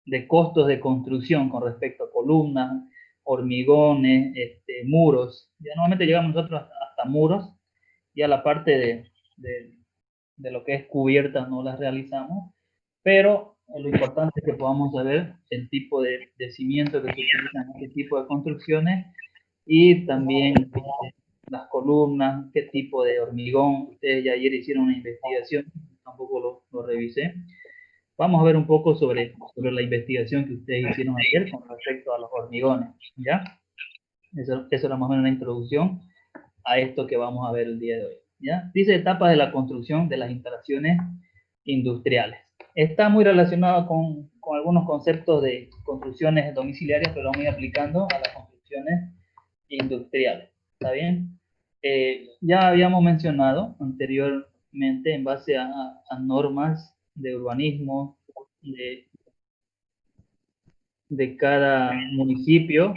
de costos de construcción con respecto a columnas, hormigones, muros. Ya normalmente llegamos nosotros hasta muros, ya la parte de lo que es cubierta no las realizamos, pero lo importante es que podamos saber el tipo de cimiento que se utiliza en este tipo de construcciones y también las columnas, qué tipo de hormigón. Ustedes ya ayer hicieron una investigación, tampoco lo revisé. Vamos a ver un poco sobre la investigación que ustedes hicieron ayer con respecto a los hormigones, ¿ya? Eso era más o menos una introducción a esto que vamos a ver el día de hoy, ¿ya? Dice etapas de la construcción de las instalaciones industriales. Está muy relacionado con algunos conceptos de construcciones domiciliarias, pero lo voy aplicando a las construcciones industriales, ¿está bien? Ya habíamos mencionado anteriormente en base a normas de urbanismo de cada municipio,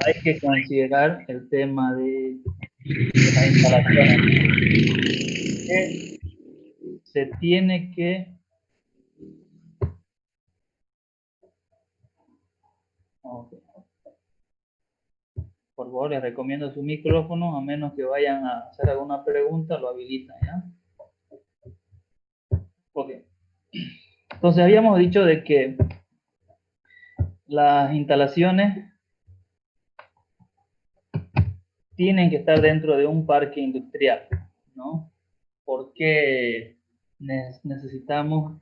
hay que considerar el tema de las instalaciones. Se tiene que... Okay. Por favor, les recomiendo su micrófono, a menos que vayan a hacer alguna pregunta, lo habilitan, ¿ya? Ok. Entonces habíamos dicho de que las instalaciones tienen que estar dentro de un parque industrial, ¿no? Porque necesitamos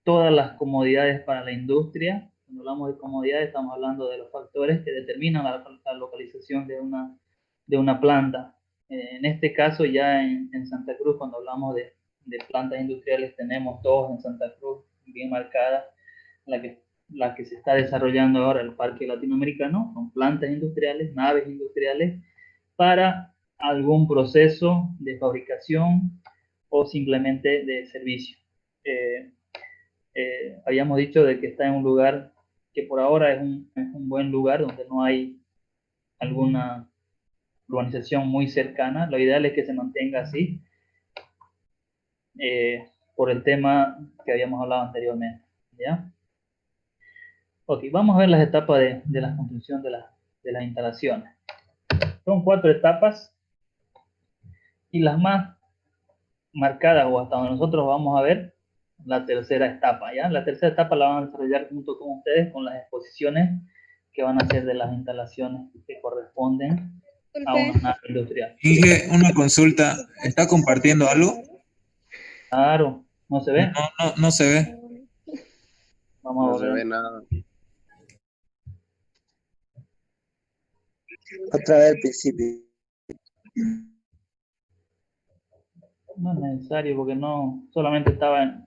todas las comodidades para la industria. Cuando hablamos de comodidades, estamos hablando de los factores que determinan la localización de una planta. En este caso, ya en Santa Cruz, cuando hablamos de plantas industriales, tenemos dos en Santa Cruz bien marcadas. La que se está desarrollando ahora, el Parque Latinoamericano, son plantas industriales, naves industriales, para algún proceso de fabricación o simplemente de servicio. Habíamos dicho de que está en un lugar que por ahora es un buen lugar donde no hay alguna urbanización muy cercana. Lo ideal es que se mantenga así, por el tema que habíamos hablado anteriormente, ¿ya? Ok, vamos a ver las etapas de la construcción de las instalaciones. Son 4 etapas y las más marcadas, o hasta donde nosotros vamos a ver, la tercera etapa, ¿ya? La tercera etapa la van a desarrollar junto con ustedes con las exposiciones que van a hacer de las instalaciones que corresponden a una nave industrial. Inge, una consulta. ¿Está compartiendo algo? Claro, ¿no se ve? No se ve. Vamos a No se volver. ve nada. Otra vez al principio. No es necesario porque no, solamente estaba en...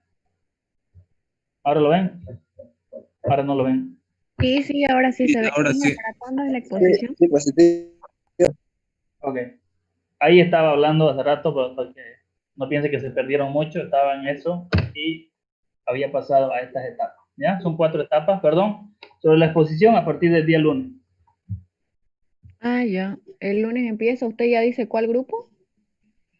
¿Ahora lo ven? Ahora no lo ven. Sí, ahora sí se ve. Ahora sí. ¿Para cuándo es la exposición? Sí, positivo. Ok. Ahí estaba hablando hace rato, porque no piense que se perdieron mucho, estaba en eso y había pasado a estas etapas. ¿Ya? Son 4 etapas, perdón, sobre la exposición a partir del día lunes. Ah, ya. El lunes empieza. ¿Usted ya dice cuál grupo?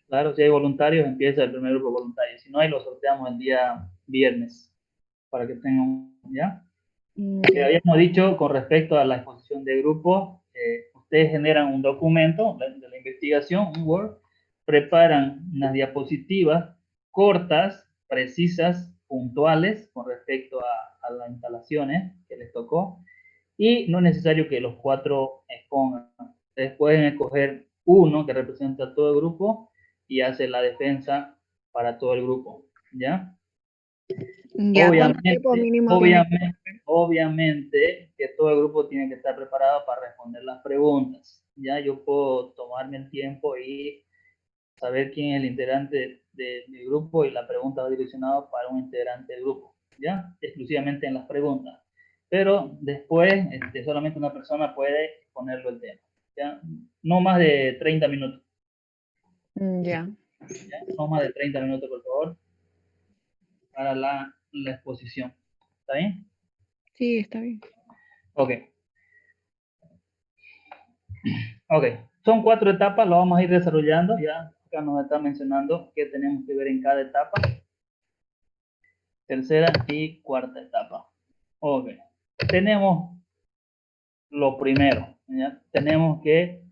Claro, si hay voluntarios, empieza el primer grupo voluntario. Si no hay, lo sorteamos el día viernes, para que tengan, ¿ya? Que habíamos dicho con respecto a la exposición de grupos, ustedes generan un documento de la investigación, un Word, preparan unas diapositivas cortas, precisas, puntuales con respecto a las instalaciones que les tocó, y no es necesario que los 4 expongan. Ustedes pueden escoger uno que representa a todo el grupo y hace la defensa para todo el grupo, ¿ya? Ya, Obviamente que todo el grupo tiene que estar preparado para responder las preguntas. Ya yo puedo tomarme el tiempo y saber quién es el integrante del grupo y la pregunta va direccionada para un integrante del grupo, ya exclusivamente en las preguntas. Pero después solamente una persona puede ponerlo el tema. ¿Ya? No más de 30 minutos. Ya. ¿Ya? No más de 30 minutos, por favor, para la exposición. ¿Está bien? Sí, está bien. Ok. Ok. Son 4 etapas, lo vamos a ir desarrollando. Ya acá nos está mencionando qué tenemos que ver en cada etapa. tercera y cuarta etapa. Ok. Tenemos lo primero, ¿ya? Tenemos que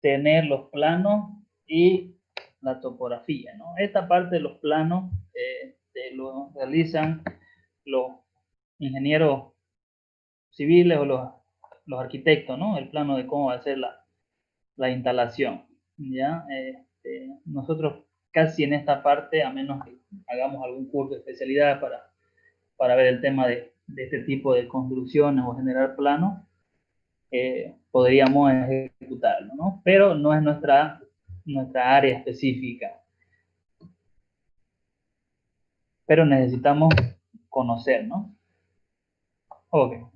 tener los planos y la topografía, ¿no? Esta parte de los planos lo realizan los ingenieros civiles o los arquitectos, ¿no? El plano de cómo va a ser la instalación, ¿ya? Nosotros casi en esta parte, a menos que hagamos algún curso de especialidad para ver el tema de este tipo de construcciones o generar planos, podríamos ejecutarlo, ¿no? Pero no es nuestra área específica. Pero necesitamos conocer, ¿no? Ok.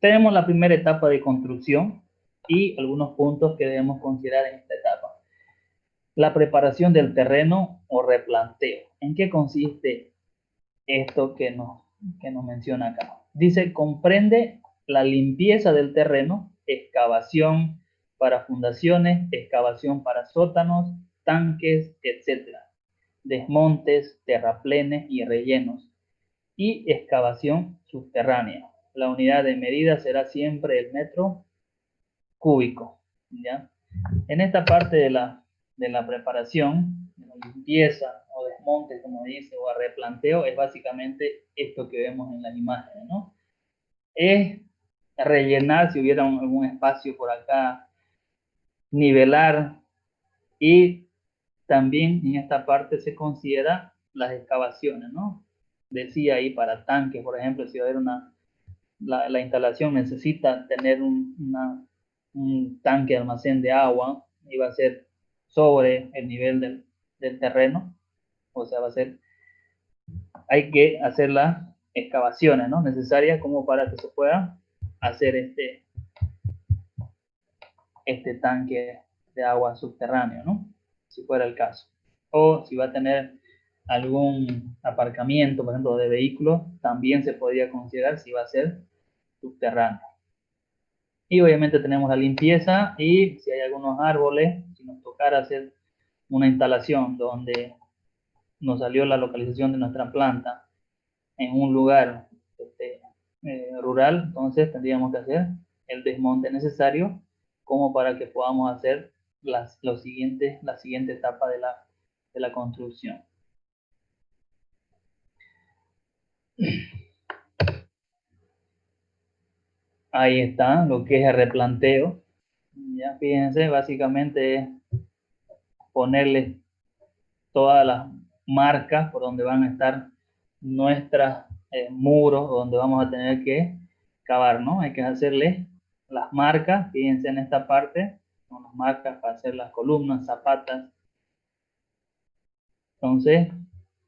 Tenemos la primera etapa de construcción y algunos puntos que debemos considerar en esta etapa. La preparación del terreno o replanteo. ¿En qué consiste esto que nos menciona acá? Dice, comprende la limpieza del terreno, excavación para fundaciones, excavación para sótanos, tanques, etc. Desmontes, terraplenes y rellenos, y excavación subterránea. La unidad de medida será siempre el metro cúbico, ¿ya? En esta parte de la preparación, de la limpieza o desmonte, como dice, o replanteo, es básicamente esto que vemos en las imágenes, ¿no? Es rellenar si hubiera algún espacio por acá, nivelar, y también en esta parte se considera las excavaciones, ¿no? Decía ahí para tanques, por ejemplo, si va a haber la instalación necesita tener un tanque de almacén de agua y va a ser sobre el nivel del terreno, o sea, hay que hacer las excavaciones, ¿no? Necesarias como para que se pueda hacer este tanque de agua subterráneo, ¿no? Si fuera el caso. O si va a tener algún aparcamiento, por ejemplo, de vehículos, también se podría considerar si va a ser subterráneo. Y obviamente tenemos la limpieza y si hay algunos árboles, si nos tocara hacer una instalación donde nos salió la localización de nuestra planta en un lugar rural, entonces tendríamos que hacer el desmonte necesario como para que podamos hacer la siguiente etapa de la construcción. Ahí está lo que es el replanteo. Ya fíjense, básicamente es ponerle todas las marcas por donde van a estar nuestros muros, donde vamos a tener que cavar, ¿no? Hay que hacerle las marcas, fíjense en esta parte, son las marcas para hacer las columnas, zapatas. Entonces,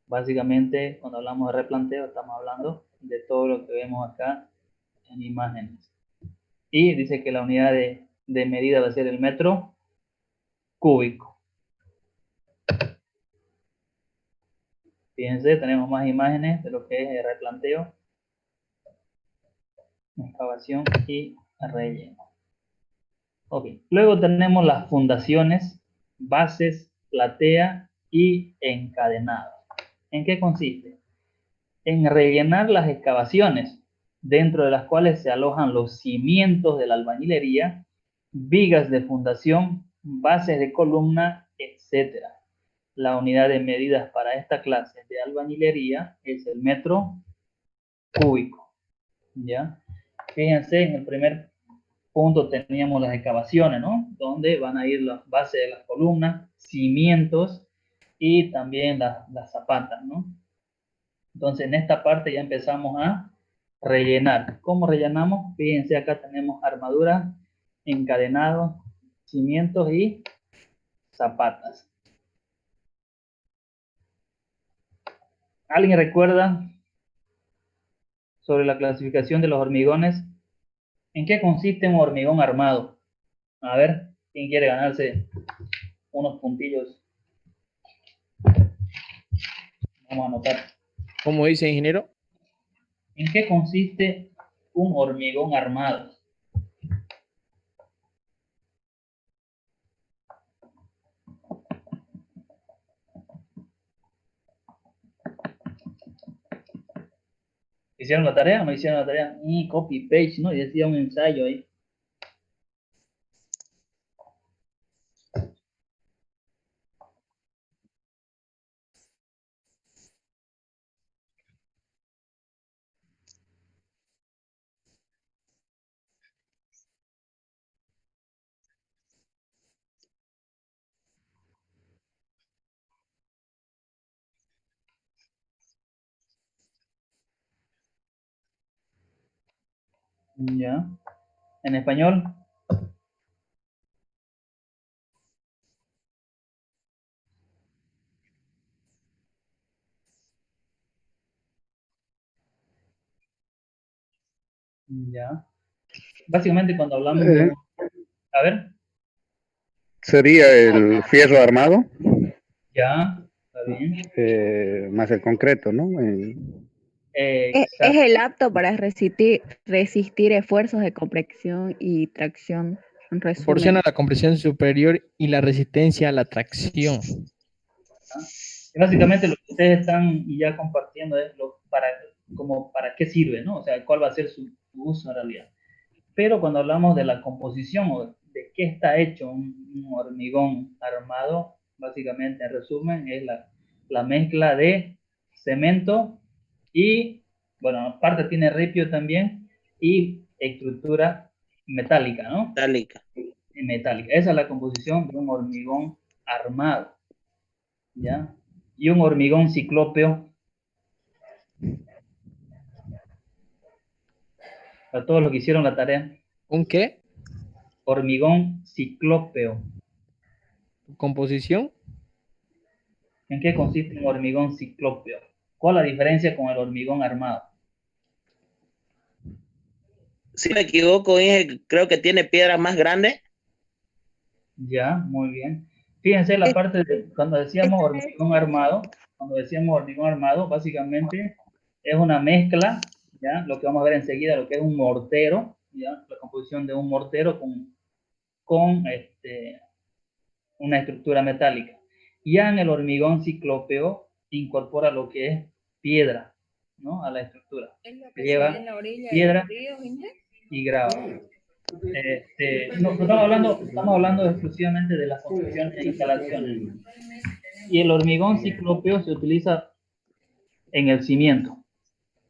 básicamente, cuando hablamos de replanteo, estamos hablando de todo lo que vemos acá en imágenes. Y dice que la unidad de medida va a ser el metro cúbico. Fíjense, tenemos más imágenes de lo que es el replanteo, excavación y relleno. Ok, luego tenemos las fundaciones, bases, platea y encadenado. ¿En qué consiste? En rellenar las excavaciones, dentro de las cuales se alojan los cimientos de la albañilería, vigas de fundación, bases de columna, etc. La unidad de medidas para esta clase de albañilería es el metro cúbico, ¿ya? Fíjense, en el primer punto teníamos las excavaciones, ¿no? Donde van a ir las bases de las columnas, cimientos y también las zapatas, ¿no? Entonces, en esta parte ya empezamos a rellenar. ¿Cómo rellenamos? Fíjense, acá tenemos armadura, encadenados, cimientos y zapatas. ¿Alguien recuerda sobre la clasificación de los hormigones? ¿En qué consiste un hormigón armado? A ver, ¿quién quiere ganarse unos puntillos? Vamos a anotar. ¿Cómo dice, ingeniero? ¿En qué consiste un hormigón armado? ¿Hicieron la tarea? ¿No hicieron la tarea? Y copy paste, ¿no? Y decía un ensayo ahí. Ya. ¿En español? Ya. Básicamente cuando hablamos de un... A ver, Sería el fierro armado ya, está bien. más el concreto, ¿no? Es Exacto. el apto para resistir esfuerzos de compresión y tracción. En Proporciona resumen. la compresión superior y la resistencia a la tracción. Y básicamente lo que ustedes están ya compartiendo es como para qué sirve, ¿no? O sea, cuál va a ser su uso en realidad. Pero cuando hablamos de la composición o de qué está hecho un hormigón armado, básicamente, en resumen, es la mezcla de cemento y, bueno, aparte tiene ripio también y estructura metálica, ¿no? Metálica. Metálica. Esa es la composición de un hormigón armado, ¿ya? Y un hormigón ciclópeo, para todos los que hicieron la tarea, ¿Un qué? hormigón ciclópeo. Composición. ¿En qué consiste un hormigón ciclópeo? ¿Cuál es la diferencia con el hormigón armado? Si me equivoco, Inge, creo que tiene piedras más grandes. Ya, muy bien. Fíjense la parte de cuando decíamos hormigón armado, básicamente es una mezcla, ya, lo que vamos a ver enseguida, lo que es un mortero, ya, la composición de un mortero con una estructura metálica. Ya en el hormigón ciclópeo incorpora lo que es piedra, ¿no? A la estructura. Que lleva piedra y grava. No estamos hablando exclusivamente de las construcciones e instalaciones. Y el hormigón ciclópeo se utiliza en el cimiento.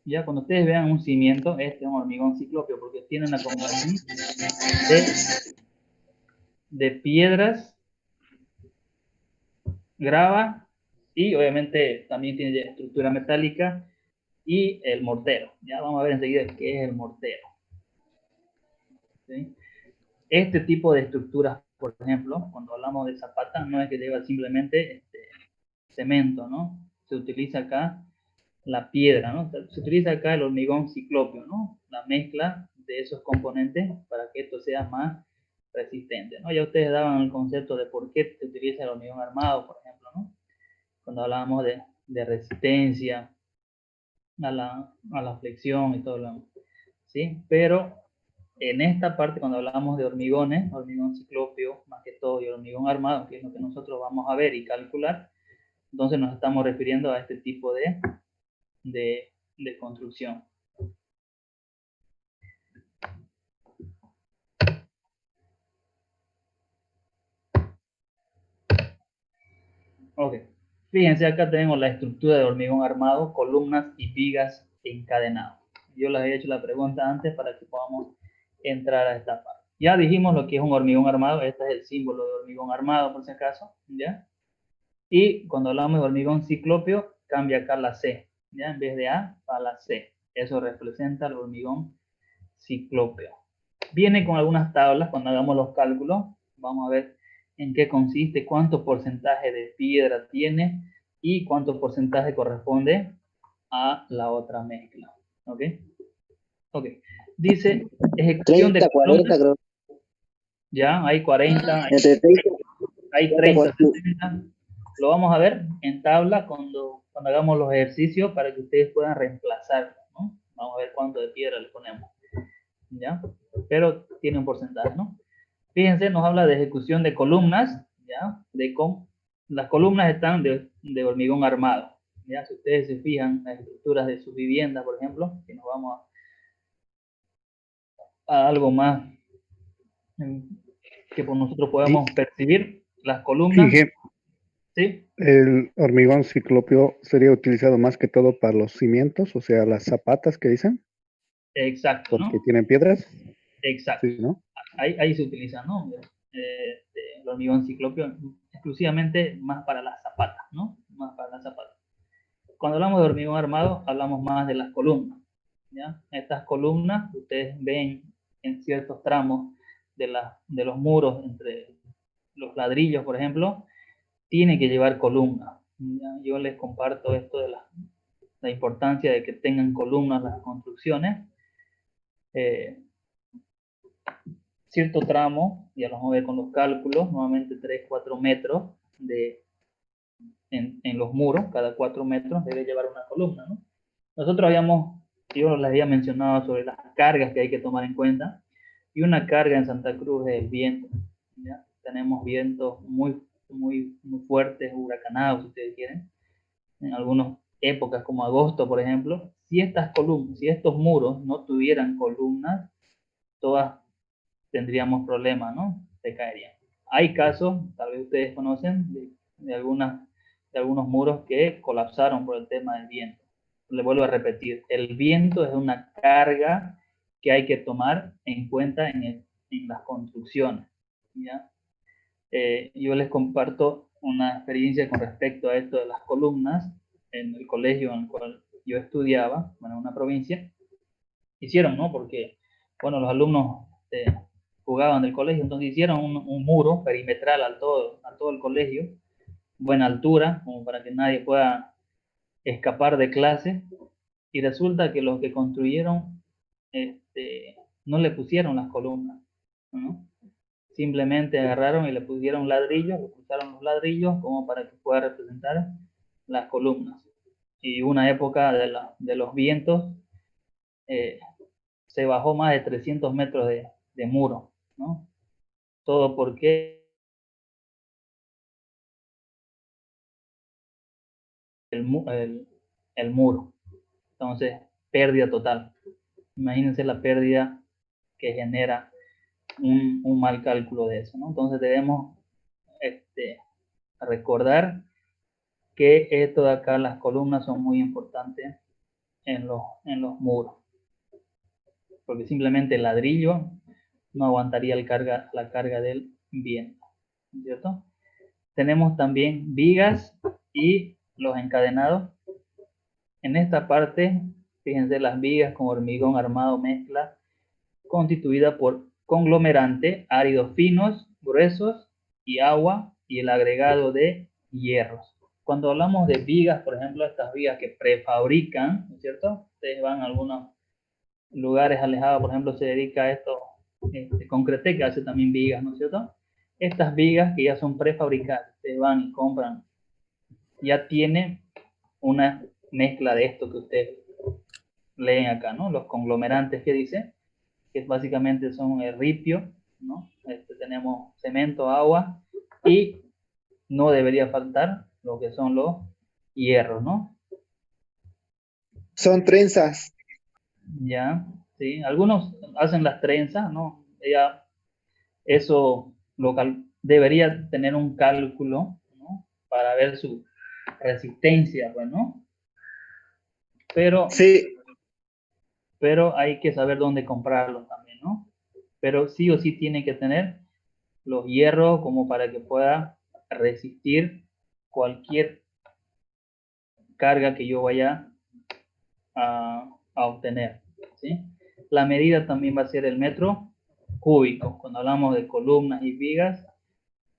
Ya cuando ustedes vean un cimiento, este es un hormigón ciclópeo porque tiene una combinación de piedras, grava y obviamente también tiene estructura metálica y el mortero. Ya vamos a ver enseguida qué es el mortero. ¿Sí? Este tipo de estructuras, por ejemplo, cuando hablamos de zapata, no es que lleva simplemente cemento, ¿no? Se utiliza acá la piedra, ¿no? Se utiliza acá el hormigón ciclópeo, ¿no? La mezcla de esos componentes para que esto sea más resistente, ¿no? Ya ustedes daban el concepto de por qué se utiliza el hormigón armado, por ejemplo, ¿no? Cuando hablábamos de resistencia a la flexión y todo lo demás, ¿sí? Pero en esta parte, cuando hablamos de hormigones, hormigón ciclópeo, más que todo, y hormigón armado, que es lo que nosotros vamos a ver y calcular, entonces nos estamos refiriendo a este tipo de construcción. Ok. Fíjense, acá tenemos la estructura de hormigón armado, columnas y vigas encadenadas. Yo les había hecho la pregunta antes para que podamos entrar a esta parte. Ya dijimos lo que es un hormigón armado, este es el símbolo de hormigón armado por si acaso, ¿ya? Y cuando hablamos de hormigón ciclópeo, cambia acá la C, ¿ya? En vez de A, a la C. Eso representa el hormigón ciclópeo. Viene con algunas tablas, cuando hagamos los cálculos, vamos a ver en qué consiste, cuánto porcentaje de piedra tiene y cuánto porcentaje corresponde a la otra mezcla. ¿Ok? Ok. Dice ejecución 30, de 40, creo. ya, hay 40, Entre 30 hay 40, 30, 60. Lo vamos a ver en tabla cuando hagamos los ejercicios para que ustedes puedan reemplazarlo, ¿no? Vamos a ver cuánto de piedra le ponemos, ¿ya? Pero tiene un porcentaje, ¿no? Fíjense, nos habla de ejecución de columnas, ¿ya? Las columnas están de hormigón armado, ¿ya? Si ustedes se fijan, las estructuras de sus viviendas, por ejemplo, si nos vamos a algo más que por nosotros podemos percibir, las columnas, Fije, ¿sí? el hormigón ciclópeo sería utilizado más que todo para los cimientos, o sea, las zapatas que dicen, Exacto, ¿no? porque tienen piedras. Exacto. Sí, ¿no? Ahí se utiliza, ¿no? El hormigón ciclópeo exclusivamente más para las zapatas, ¿no? Más para las zapatas. Cuando hablamos de hormigón armado, hablamos más de las columnas, ¿ya? Estas columnas, ustedes ven en ciertos tramos de los muros, entre los ladrillos, por ejemplo, tiene que llevar columnas. ¿Ya? Yo les comparto esto de la importancia de que tengan columnas las construcciones. Cierto tramo, ya lo vamos a ver con los cálculos, nuevamente 3-4 metros en los muros, cada 4 metros debe llevar una columna, ¿no? Nosotros yo les había mencionado sobre las cargas que hay que tomar en cuenta, y una carga en Santa Cruz es el viento, ¿ya? Tenemos vientos muy fuertes, huracanados, si ustedes quieren, en algunas épocas como agosto, por ejemplo. Si estos muros no tuvieran columnas, todas tendríamos problemas, ¿no? Se caerían. Hay casos, tal vez ustedes conocen, de algunos muros que colapsaron por el tema del viento. Le vuelvo a repetir, el viento es una carga que hay que tomar en cuenta en las construcciones, ¿ya? Yo les comparto una experiencia con respecto a esto de las columnas en el colegio en el cual yo estudiaba, bueno, en una provincia. Hicieron, ¿no? Porque, bueno, los alumnos jugaban del colegio, entonces hicieron un muro perimetral a todo el colegio, buena altura, como para que nadie pueda escapar de clase, y resulta que los que construyeron no le pusieron las columnas, ¿no? Simplemente agarraron y le pusieron ladrillos, le pusieron los ladrillos como para que pueda representar las columnas. Y una época de los vientos, se bajó más de 300 metros de muro, ¿no? Todo porque el muro. Entonces, pérdida total. Imagínense la pérdida que genera un mal cálculo de eso, ¿no? Entonces debemos recordar que esto de acá, las columnas son muy importantes en los muros, porque simplemente el ladrillo no aguantaría la carga del viento, ¿cierto? Tenemos también vigas y los encadenados. En esta parte, fíjense, las vigas con hormigón armado mezcla constituida por conglomerante, áridos finos, gruesos y agua, y el agregado de hierros. Cuando hablamos de vigas, por ejemplo, estas vigas que prefabrican, ¿no es cierto? Ustedes van a algunos lugares alejados, por ejemplo, se dedica a esto, Concretec que hace también vigas, ¿no es cierto? Estas vigas que ya son prefabricadas, ustedes van y compran, ya tiene una mezcla de esto que ustedes leen acá, ¿no? Los conglomerantes que dice, que básicamente son el ripio, ¿no? Tenemos cemento, agua, y no debería faltar lo que son los hierros, ¿no? Son trenzas. Ya, sí. Algunos hacen las trenzas, ¿no? Eso debería tener un cálculo, ¿no? Para ver su resistencia, pues, ¿no? Sí, Pero hay que saber dónde comprarlo también, ¿no? Pero sí o sí tiene que tener los hierros como para que pueda resistir cualquier carga que yo vaya a obtener, ¿sí? La medida también va a ser el metro cúbico. Cuando hablamos de columnas y vigas,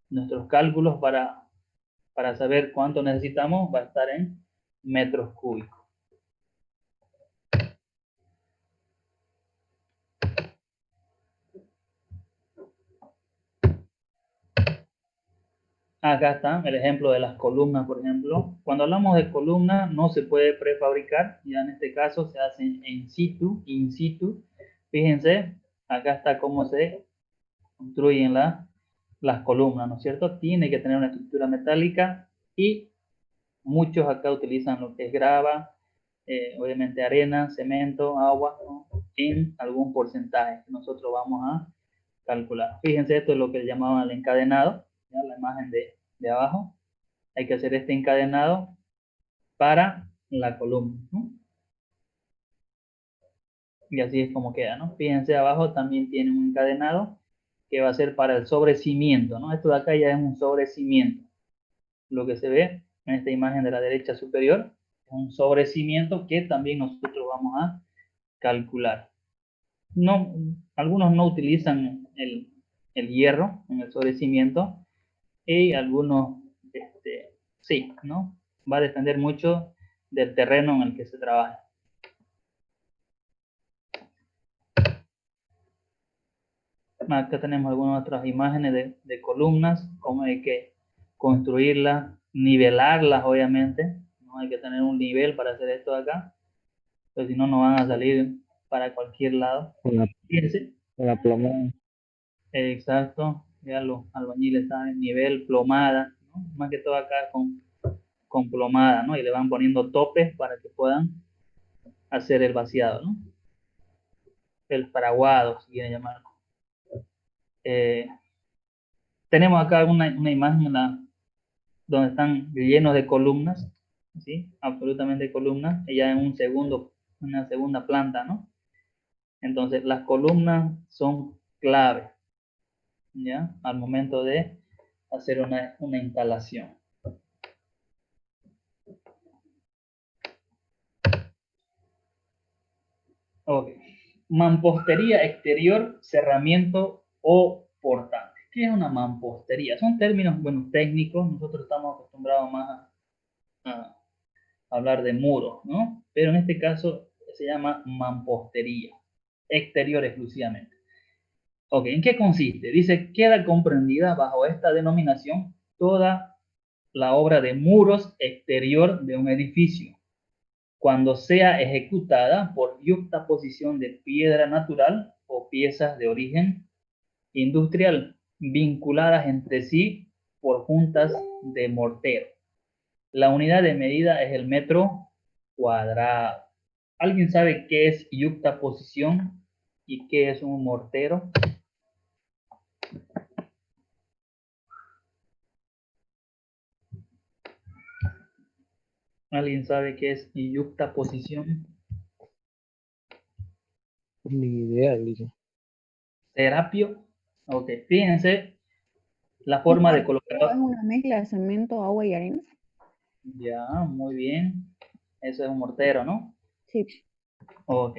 nuestros cálculos para saber cuánto necesitamos va a estar en metros cúbicos. Acá está el ejemplo de las columnas, por ejemplo. Cuando hablamos de columnas, no se puede prefabricar, ya en este caso se hace in situ. Fíjense, acá está cómo se construyen las columnas, ¿no es cierto? Tiene que tener una estructura metálica y Muchos acá utilizan lo que es grava, obviamente arena, cemento, agua, ¿no? En algún porcentaje que nosotros vamos a calcular. Fíjense, esto es lo que llamaban el encadenado, ¿ya? La imagen de abajo. Hay que hacer este encadenado para la columna, ¿no? Y así es como queda, ¿no? Fíjense, abajo también tiene un encadenado que va a ser para el sobrecimiento, ¿no? Esto de acá ya es un sobrecimiento. Lo que se ve en esta imagen de la derecha superior es un sobrecimiento que también nosotros vamos a calcular. No, algunos no utilizan el hierro en el sobrecimiento y algunos sí, ¿no? Va a depender mucho del terreno en el que se trabaja. Acá tenemos algunas otras imágenes de columnas, cómo hay que construirlas, nivelarlas, obviamente. No hay que tener un nivel para hacer esto de acá, pues si no, no van a salir para cualquier lado. Fíjense. Con la plomada. Exacto, ya los albañiles saben, nivel, plomada, ¿no? Más que todo acá con plomada, ¿no? Y le van poniendo topes para que puedan hacer el vaciado, ¿no? El paraguado, si quieren llamarlo. Tenemos acá una imagen donde están llenos de columnas, ¿sí? Absolutamente columnas, y ya en una segunda planta, ¿no? Entonces, las columnas son clave, ¿ya? Al momento de hacer una instalación. Ok. Mampostería exterior, cerramiento o portante. ¿Qué es una mampostería? Son términos, bueno, técnicos. Nosotros estamos acostumbrados más a hablar de muros, ¿no? Pero en este caso se llama mampostería. Exterior exclusivamente. Ok, ¿en qué consiste? Dice, queda comprendida bajo esta denominación toda la obra de muros exterior de un edificio, cuando sea ejecutada por yuxtaposición de piedra natural o piezas de origen industrial, vinculadas entre sí por juntas de mortero. La unidad de medida es el metro cuadrado. ¿Alguien sabe qué es yuxtaposición y qué es un mortero? ¿Alguien sabe qué es yuxtaposición? Ni idea, dice. Terapio. Ok, fíjense la forma de colocar. Es una mezcla de cemento, agua y arena. Ya, muy bien. Eso es un mortero, ¿no? Sí. Ok.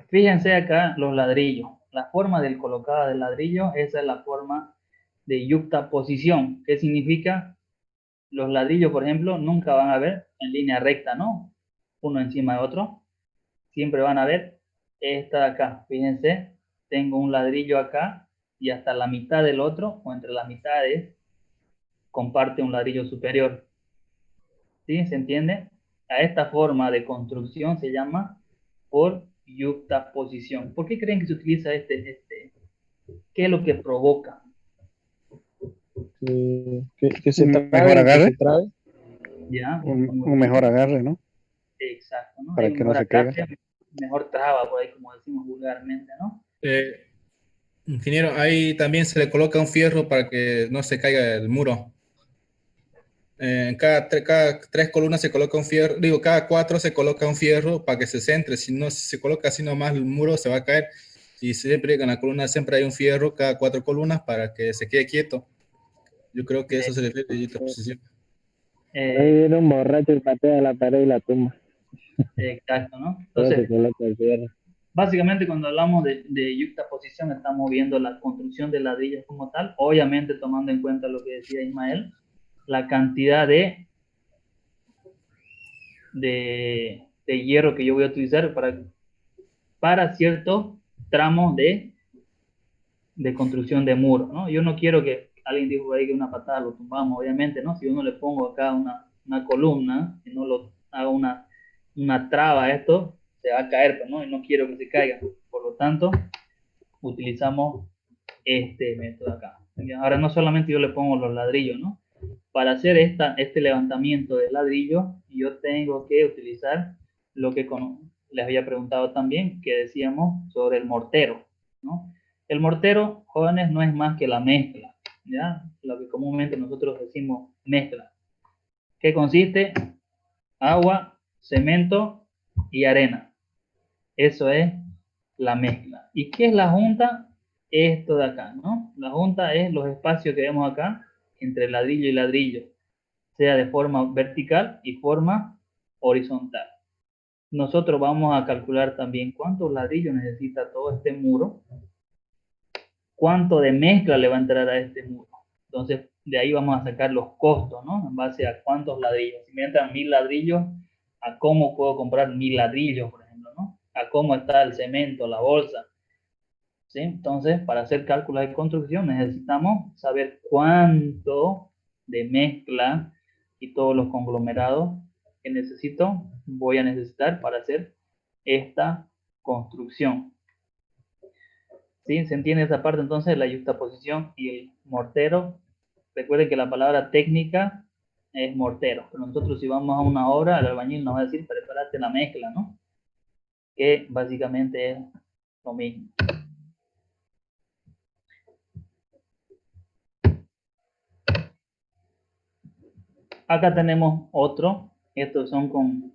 Fíjense acá los ladrillos. La forma del colocado del ladrillo, esa es la forma de yuxtaposición. ¿Qué significa? Los ladrillos, por ejemplo, nunca van a ver en línea recta, ¿no? Uno encima de otro. Siempre van a ver esta de acá. Fíjense, tengo un ladrillo acá y hasta la mitad del otro, o entre las mitades, comparte un ladrillo superior. ¿Sí? ¿Se entiende? A esta forma de construcción se llama por yuxtaposición. ¿Por qué creen que se utiliza ¿Qué es lo que provoca? Que se Un trabe, mejor que agarre. se trabe. ¿Ya? Un mejor agarre, ¿no? Exacto, ¿no? Para Hay un que no mejor se caiga. agarre, mejor traba, por ahí como decimos vulgarmente, ¿no? Ingeniero, ahí también se le coloca un fierro para que no se caiga el muro. En cada tres columnas se coloca un fierro, digo, cada cuatro se coloca un fierro para que se centre. Si no, si se coloca así nomás el muro se va a caer. Y siempre en la columna siempre hay un fierro, cada cuatro columnas para que se quede quieto. Yo creo que eso se le refiere a yuxtaposición. Ahí viene un borracho y patea la pared y la tumba. Exacto, ¿no? Todo se Entonces, coloca el fierro. básicamente cuando hablamos de yuxtaposición estamos viendo la construcción de ladrillos como tal, obviamente tomando en cuenta lo que decía Ismael, la cantidad de hierro que yo voy a utilizar para ciertos tramos de construcción de muros, ¿no? Yo no quiero que alguien dijo ahí que una patada lo tumbamos, obviamente, ¿no? Si uno le pongo acá una columna y no lo haga una traba a esto, se va a caer, ¿no? Y no quiero que se caiga. Por lo tanto, utilizamos este método acá. Ahora no solamente yo le pongo los ladrillos, ¿no? Para hacer este levantamiento de ladrillo, yo tengo que utilizar lo que les había preguntado también, que decíamos sobre el mortero, ¿no? El mortero, jóvenes, no es más que la mezcla, ¿ya? Lo que comúnmente nosotros decimos mezcla. ¿Qué consiste? Agua, cemento y arena. Eso es la mezcla. ¿Y qué es la junta? Esto de acá, ¿no? La junta es los espacios que vemos acá entre ladrillo y ladrillo, sea de forma vertical y forma horizontal. Nosotros vamos a calcular también cuántos ladrillos necesita todo este muro, cuánto de mezcla le va a entrar a este muro. Entonces, de ahí vamos a sacar los costos, ¿no? En base a cuántos ladrillos. Si me entran 1000 ladrillos, a cómo puedo comprar 1000 ladrillos, por ejemplo, ¿no? A cómo está el cemento, la bolsa. ¿Sí? Entonces, para hacer cálculos de construcción necesitamos saber cuánto de mezcla y todos los conglomerados que voy a necesitar para hacer esta construcción. ¿Sí? ¿Se entiende esa parte entonces? La yuxtaposición y el mortero. Recuerden que la palabra técnica es mortero, pero nosotros si vamos a una obra, el albañil nos va a decir, prepárate la mezcla, ¿no? Que básicamente es lo mismo. Acá tenemos otro, estos son con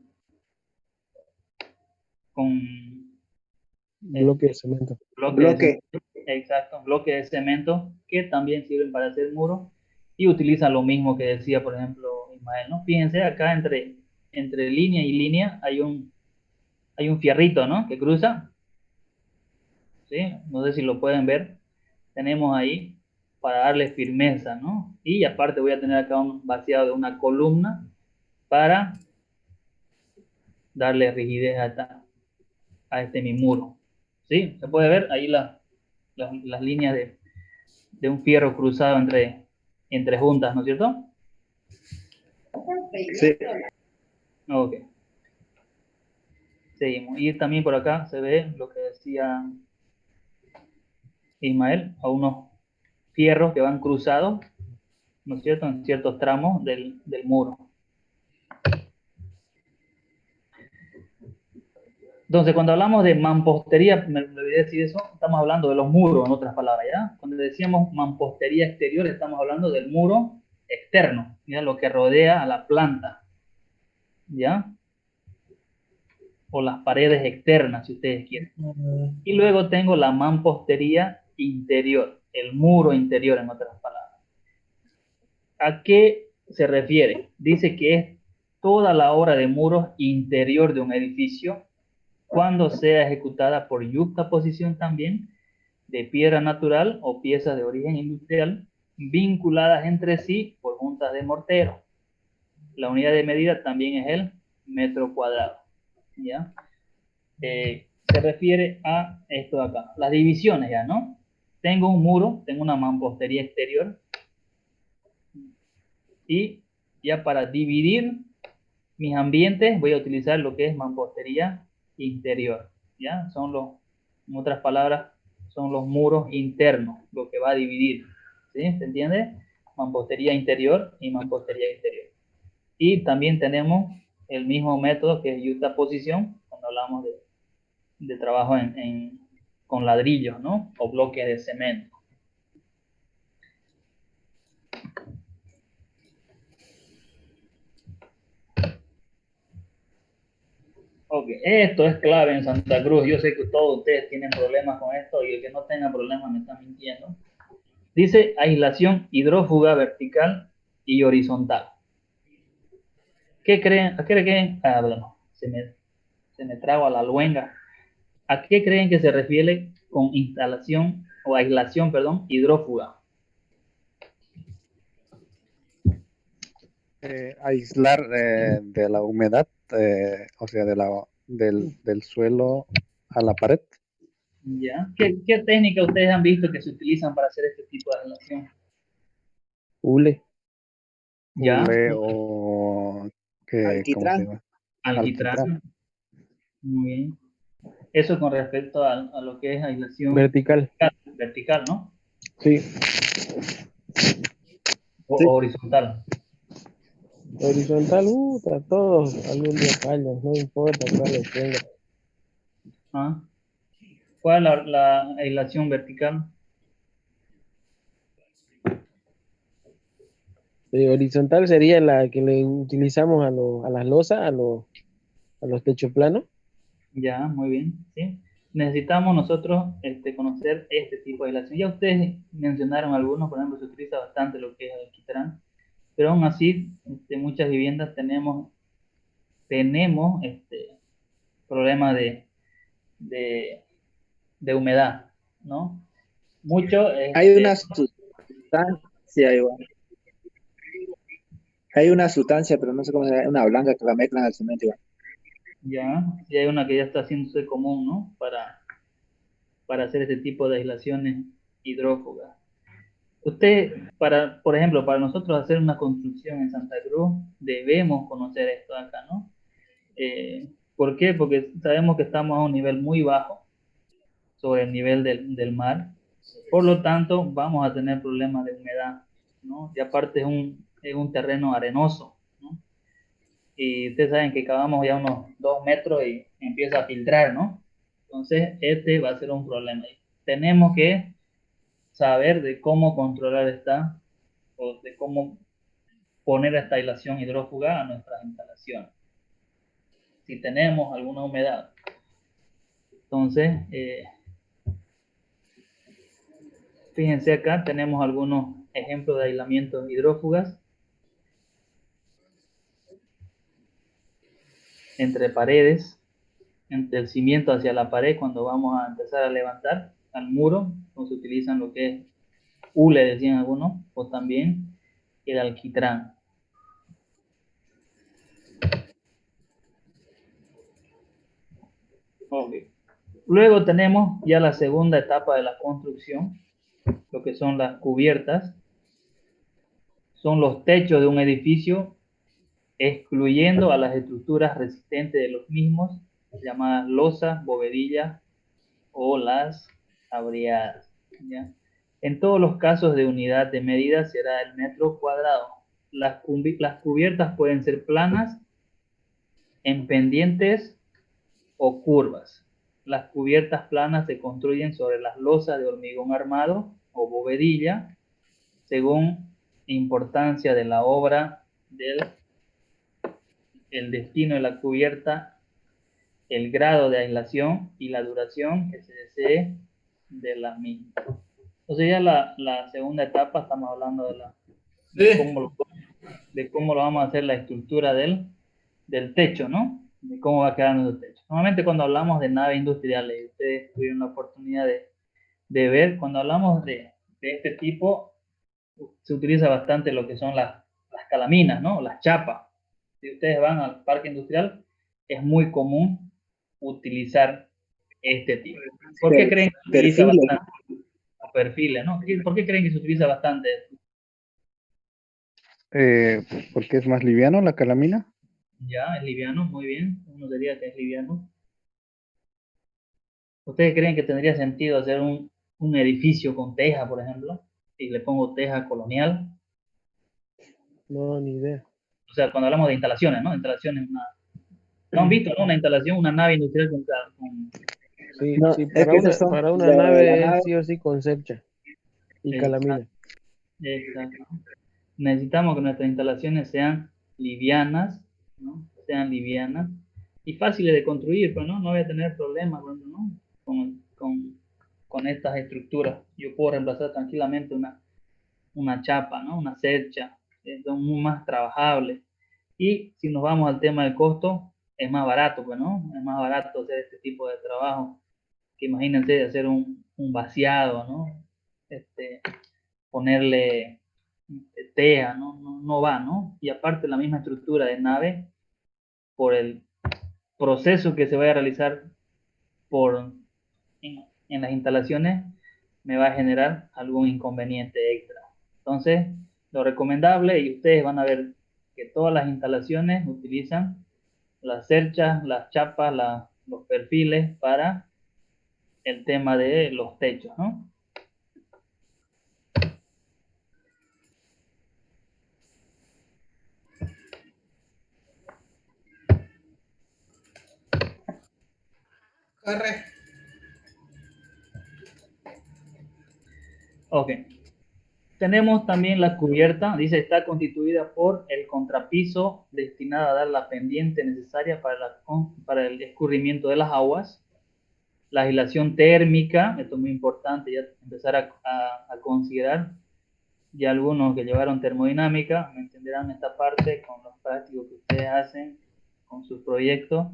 bloque de cemento. Bloque. Exacto, bloque de cemento que también sirven para hacer muros y utilizan lo mismo que decía, por ejemplo, Ismael, ¿no? Fíjense, acá entre línea y línea hay un fierrito, ¿no? Que cruza, ¿sí? No sé si lo pueden ver. Tenemos ahí para darle firmeza, ¿no? Y aparte voy a tener acá un vaciado de una columna para darle rigidez a este mi muro. ¿Sí? Se puede ver ahí las líneas de un fierro cruzado entre juntas, ¿no es cierto? Sí. Ok. Seguimos. Y también por acá se ve lo que decía Ismael, a unos fierros que van cruzados, ¿no es cierto?, en ciertos tramos del muro. Entonces, cuando hablamos de mampostería, me olvidé decir eso, estamos hablando de los muros, en otras palabras, ¿ya? Cuando decíamos mampostería exterior, estamos hablando del muro externo, ¿ya? Lo que rodea a la planta, ¿ya? O las paredes externas, si ustedes quieren. Y luego tengo la mampostería interior, el muro interior, en otras palabras. ¿A qué se refiere? Dice que es toda la obra de muros interior de un edificio cuando sea ejecutada por yuxtaposición también de piedra natural o piezas de origen industrial vinculadas entre sí por juntas de mortero. La unidad de medida también es el metro cuadrado, ¿ya? Se refiere a esto de acá, las divisiones ya, ¿no? Tengo un muro, tengo una mampostería exterior y ya para dividir mis ambientes voy a utilizar lo que es mampostería interior, ¿ya? En otras palabras, son los muros internos, lo que va a dividir, ¿sí? ¿Se entiende? Mampostería interior y mampostería exterior. Y también tenemos el mismo método que es yuxtaposición, cuando hablamos de trabajo con ladrillos, ¿no? O bloques de cemento. Ok, esto es clave en Santa Cruz. Yo sé que todos ustedes tienen problemas con esto y el que no tenga problemas me está mintiendo. Dice aislación hidrófuga vertical y horizontal. ¿Qué creen? ¿A qué creen? Bueno, se me traba la luenga. ¿A qué creen que se refiere con instalación o aislación, perdón, hidrófuga? Aislar de la humedad, o sea, del suelo a la pared. ¿Ya? ¿Qué técnica ustedes han visto que se utilizan para hacer este tipo de aislación? Hule. ¿Ya? Hule o ¿cómo se llama? Alquitrán. Muy bien. Eso con respecto a lo que es aislación Vertical. vertical, ¿no? Sí. Sí. horizontal. Horizontal, a todos algún día fallan, no importa cuál lo tenga. ¿Ah? ¿Cuál es la aislación vertical? Horizontal sería la que le utilizamos a las losas, a los techos planos. Ya, muy bien, ¿sí? Necesitamos nosotros conocer este tipo de aislación. Ya ustedes mencionaron algunos, por ejemplo, se utiliza bastante lo que es el alquitrán, pero aún así, muchas viviendas tenemos problemas de, de humedad, ¿no? Mucho, Hay una sustancia igual. Hay una sustancia, pero no sé cómo se llama, una blanca que la mezclan al cemento igual. ya, y hay una que ya está haciéndose común, ¿no? Para hacer este tipo de aislaciones hidrófugas. Usted, por ejemplo, para nosotros hacer una construcción en Santa Cruz, debemos conocer esto acá, ¿no? ¿Por qué? Porque sabemos que estamos a un nivel muy bajo sobre el nivel del mar. Por lo tanto, vamos a tener problemas de humedad, ¿no? Y aparte es un terreno arenoso, ¿no? Y ustedes saben que cavamos ya unos 2 metros y empieza a filtrar, ¿no? Entonces, este va a ser un problema. Tenemos que saber de cómo controlar o de cómo poner esta aislación hidrófuga a nuestras instalaciones. Si tenemos alguna humedad. Entonces, fíjense acá, tenemos algunos ejemplos de aislamientos hidrófugas entre paredes, entre el cimiento hacia la pared cuando vamos a empezar a levantar al muro, entonces utilizan lo que es hule, decían algunos, o también el alquitrán. Okay. Luego tenemos ya la segunda etapa de la construcción, lo que son las cubiertas. Son los techos de un edificio, excluyendo a las estructuras resistentes de los mismos, llamadas losas, bovedillas o las abriadas, ¿ya? En todos los casos de unidad de medida será el metro cuadrado. Las cubiertas pueden ser planas, en pendientes o curvas. Las cubiertas planas se construyen sobre las losas de hormigón armado o bovedilla, según importancia de la obra, el destino de la cubierta, el grado de aislación y la duración que se desee de la misma. Entonces ya la segunda etapa estamos hablando de cómo lo vamos a hacer la estructura del techo, ¿no? De cómo va a quedar nuestro techo. Normalmente cuando hablamos de naves industriales, ustedes tuvieron la oportunidad de ver, cuando hablamos de este tipo, se utiliza bastante lo que son las calaminas, ¿no? Las chapas. Si ustedes van al parque industrial, es muy común utilizar este tipo. ¿Por qué creen que se utiliza Perfiles. bastante? Perfiles, ¿no? ¿Por qué creen que se utiliza bastante esto? Porque es más liviano la calamina. Ya, es liviano, muy bien. Uno diría que es liviano. ¿Ustedes creen que tendría sentido hacer un edificio con teja, por ejemplo? Si le pongo teja colonial. No, ni idea. O sea, cuando hablamos de instalaciones, ¿no? Instalaciones, ¿no han visto, no? Una instalación, una nave industrial con Sí, No, sí, es que esas son para una la nave nave. es sí o sí concepcha y calamina. Exacto. Necesitamos que nuestras instalaciones sean livianas, ¿no? Sean livianas y fáciles de construir, pues, ¿no? No voy a tener problemas, ¿no? Con estas estructuras. Yo puedo reemplazar tranquilamente una chapa, ¿no? Una cercha, son muy más trabajables. Y si nos vamos al tema del costo, es más barato, pues, ¿no? Es más barato hacer este tipo de trabajo que imagínense hacer un vaciado, ¿no? Ponerle teja, ¿no? No va, ¿no? Y aparte la misma estructura de nave, por el proceso que se vaya a realizar en las instalaciones, me va a generar algún inconveniente extra. Entonces, lo recomendable, y ustedes van a ver que todas las instalaciones utilizan las cerchas, las chapas, los perfiles para el tema de los techos, ¿no? Corre. Ok. Tenemos también la cubierta, dice, está constituida por el contrapiso destinado a dar la pendiente necesaria para el escurrimiento de las aguas, la aislación térmica, esto es muy importante ya empezar a considerar, y algunos que llevaron termodinámica me entenderán esta parte con los prácticos que ustedes hacen con sus proyectos,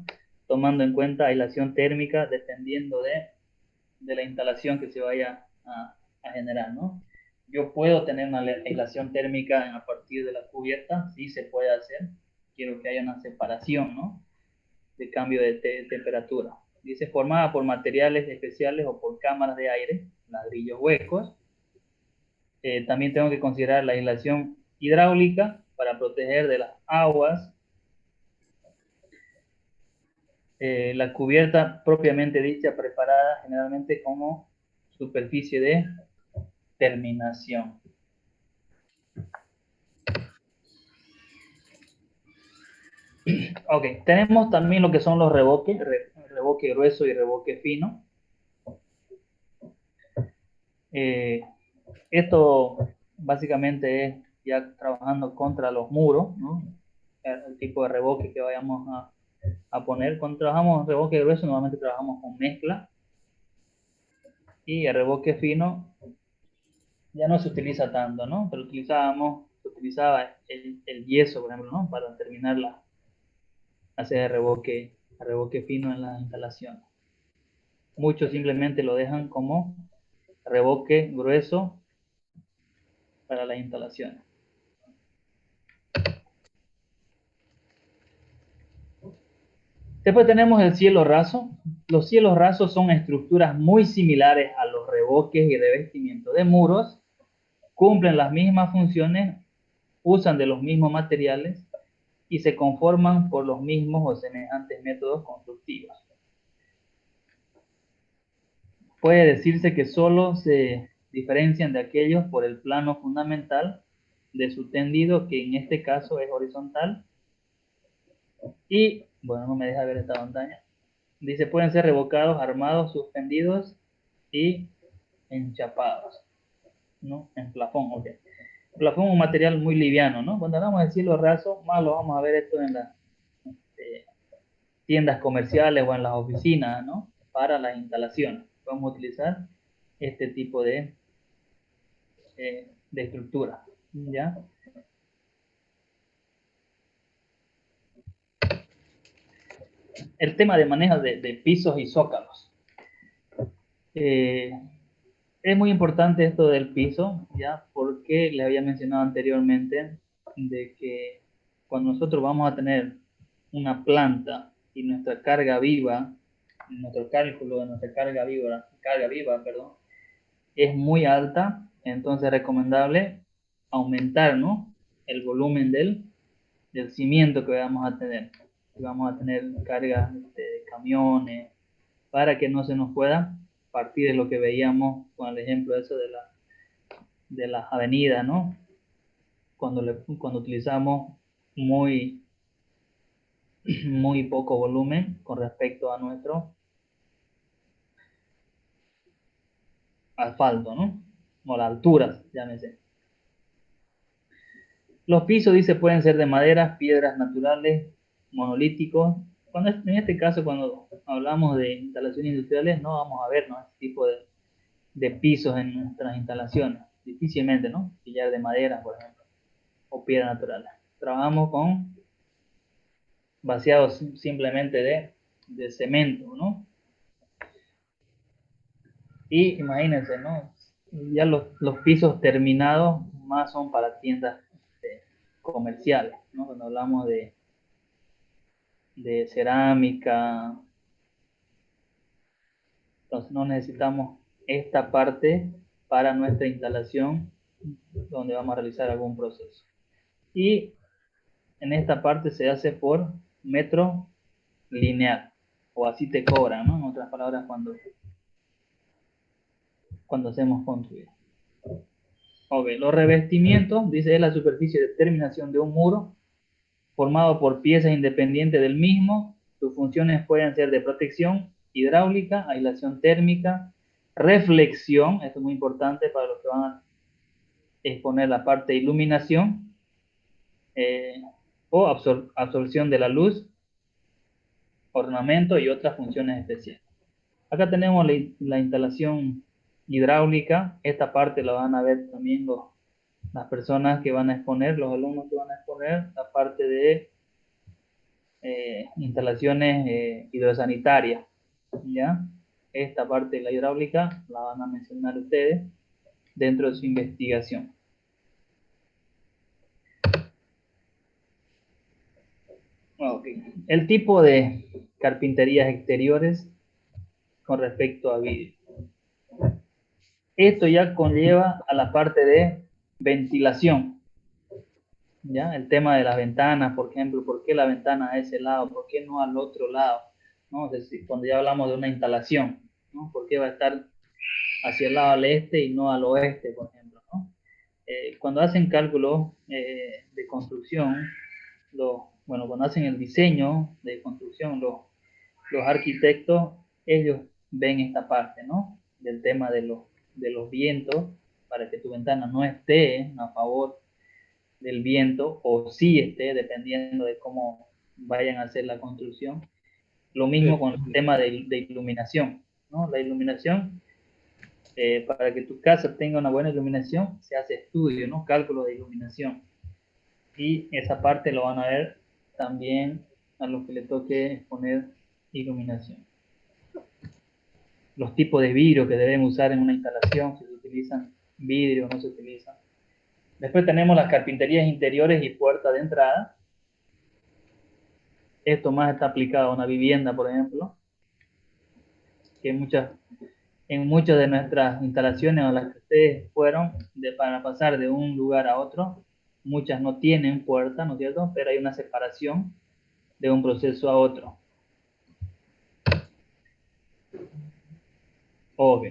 tomando en cuenta aislación térmica dependiendo de la instalación que se vaya a generar, ¿no? Yo puedo tener una aislación térmica a partir de la cubierta, sí se puede hacer, quiero que haya una separación, ¿no? De cambio de temperatura. Dice, formada por materiales especiales o por cámaras de aire, ladrillos huecos. También tengo que considerar la aislación hidráulica para proteger de las aguas. La cubierta propiamente dicha, preparada generalmente como superficie de terminación. Ok, tenemos también lo que son los revoques, revoque grueso y revoque fino. Esto básicamente es ya trabajando contra los muros, ¿no? El tipo de revoque que vayamos a poner. Cuando trabajamos revoque grueso, normalmente trabajamos con mezcla. Y el revoque fino ya no se utiliza tanto, ¿no? Pero se utilizaba el yeso, por ejemplo, ¿no? Para terminar hacer el revoque fino en las instalaciones. Muchos simplemente lo dejan como revoque grueso para las instalaciones. Después tenemos el cielo raso. Los cielos rasos son estructuras muy similares a los revoques y revestimientos de muros, cumplen las mismas funciones, usan de los mismos materiales y se conforman por los mismos o semejantes métodos constructivos. Puede decirse que solo se diferencian de aquellos por el plano fundamental de su tendido, que en este caso es horizontal. Y, bueno, no me deja ver esta pantalla. Dice, pueden ser revocados, armados, suspendidos y enchapados, ¿no? En plafón, ok. El plafón es un material muy liviano, ¿no? Cuando hablamos de cielo raso, más lo vamos a ver esto en las tiendas comerciales o en las oficinas, ¿no? Para las instalaciones. Vamos a utilizar este tipo de estructura, ¿ya? El tema de manejo de pisos y zócalos. Es muy importante esto del piso, ¿ya? Porque les había mencionado anteriormente de que cuando nosotros vamos a tener una planta y nuestra carga viva, nuestro cálculo de nuestra carga viva, perdón, es muy alta, entonces es recomendable aumentar, ¿no? El volumen del cimiento que vamos a tener. Vamos a tener cargas de camiones para que no se nos pueda partir de lo que veíamos con el ejemplo eso de las avenidas, ¿no? Cuando utilizamos muy poco volumen con respecto a nuestro asfalto, ¿no? O la altura, llámese. Los pisos, dice, pueden ser de madera, piedras naturales, monolíticos. En este caso, cuando hablamos de instalaciones industriales, no vamos a ver, ¿no? Este tipo de pisos en nuestras instalaciones. Difícilmente, ¿no? Sillar de madera, por ejemplo, o piedras naturales. Trabajamos con vaciados simplemente de cemento, ¿no? Y imagínense, ¿no? Ya los pisos terminados más son para tiendas comerciales, ¿no? Cuando hablamos de cerámica, entonces no necesitamos esta parte para nuestra instalación donde vamos a realizar algún proceso. Y en esta parte se hace por metro lineal, o así te cobran, ¿no? En otras palabras, cuando hacemos construir. Ok, los revestimientos, dice, es la superficie de terminación de un muro formado por piezas independientes del mismo. Sus funciones pueden ser de protección hidráulica, aislación térmica, reflexión, esto es muy importante para los que van a exponer la parte de iluminación, o absorción de la luz, ornamento y otras funciones especiales. Acá tenemos la instalación hidráulica. Esta parte la van a ver también las personas que van a exponer, los alumnos que van a exponer, la parte de instalaciones hidrosanitarias, ¿ya? Esta parte de la hidráulica la van a mencionar ustedes dentro de su investigación. Okay. El tipo de carpinterías exteriores con respecto a vidrio. Esto ya conlleva a la parte de ventilación, ¿ya? El tema de las ventanas, por ejemplo, ¿por qué la ventana a ese lado? ¿Por qué no al otro lado? ¿No? Es decir, cuando ya hablamos de una instalación, ¿no? ¿Por qué va a estar hacia el lado al este y no al oeste, por ejemplo, ¿no? Cuando hacen cálculos de construcción, cuando hacen el diseño de construcción, los arquitectos, ellos ven esta parte, ¿no? Del tema de los vientos, para que tu ventana no esté a favor del viento, o sí esté, dependiendo de cómo vayan a hacer la construcción. Lo mismo con el tema de iluminación, ¿no? La iluminación, para que tu casa tenga una buena iluminación, se hace estudio, ¿no? Cálculo de iluminación. Y esa parte lo van a ver también a los que le toque exponer iluminación. Los tipos de vidrio que deben usar en una instalación, si se utilizan vidrio o no se utilizan. Después tenemos las carpinterías interiores y puertas de entrada. Esto más está aplicado a una vivienda, por ejemplo, que en muchas de nuestras instalaciones a las que ustedes fueron para pasar de un lugar a otro, muchas no tienen puerta, ¿no es cierto? Pero hay una separación de un proceso a otro. Ok.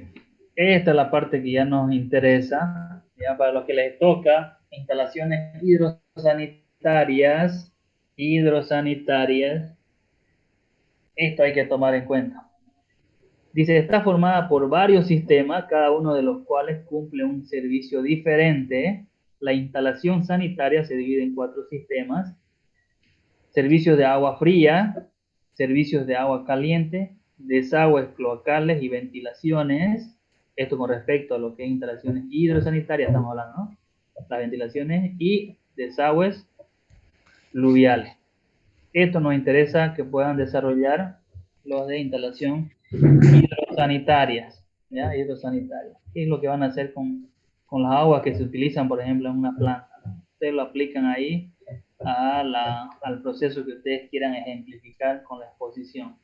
Esta es la parte que ya nos interesa, ya para los que les toca instalaciones hidrosanitarias. Esto hay que tomar en cuenta. Dice, está formada por varios sistemas, cada uno de los cuales cumple un servicio diferente. La instalación sanitaria se divide en 4 sistemas: servicios de agua fría, servicios de agua caliente, desagües cloacales y ventilaciones. Esto con respecto a lo que es instalaciones hidrosanitarias estamos hablando, ¿no? Las ventilaciones y desagües pluviales. Esto nos interesa que puedan desarrollar los de instalación hidrosanitarias, ¿ya? Hidrosanitarias. ¿Qué es lo que van a hacer con las aguas que se utilizan, por ejemplo, en una planta? Ustedes lo aplican ahí al proceso que ustedes quieran ejemplificar con la exposición.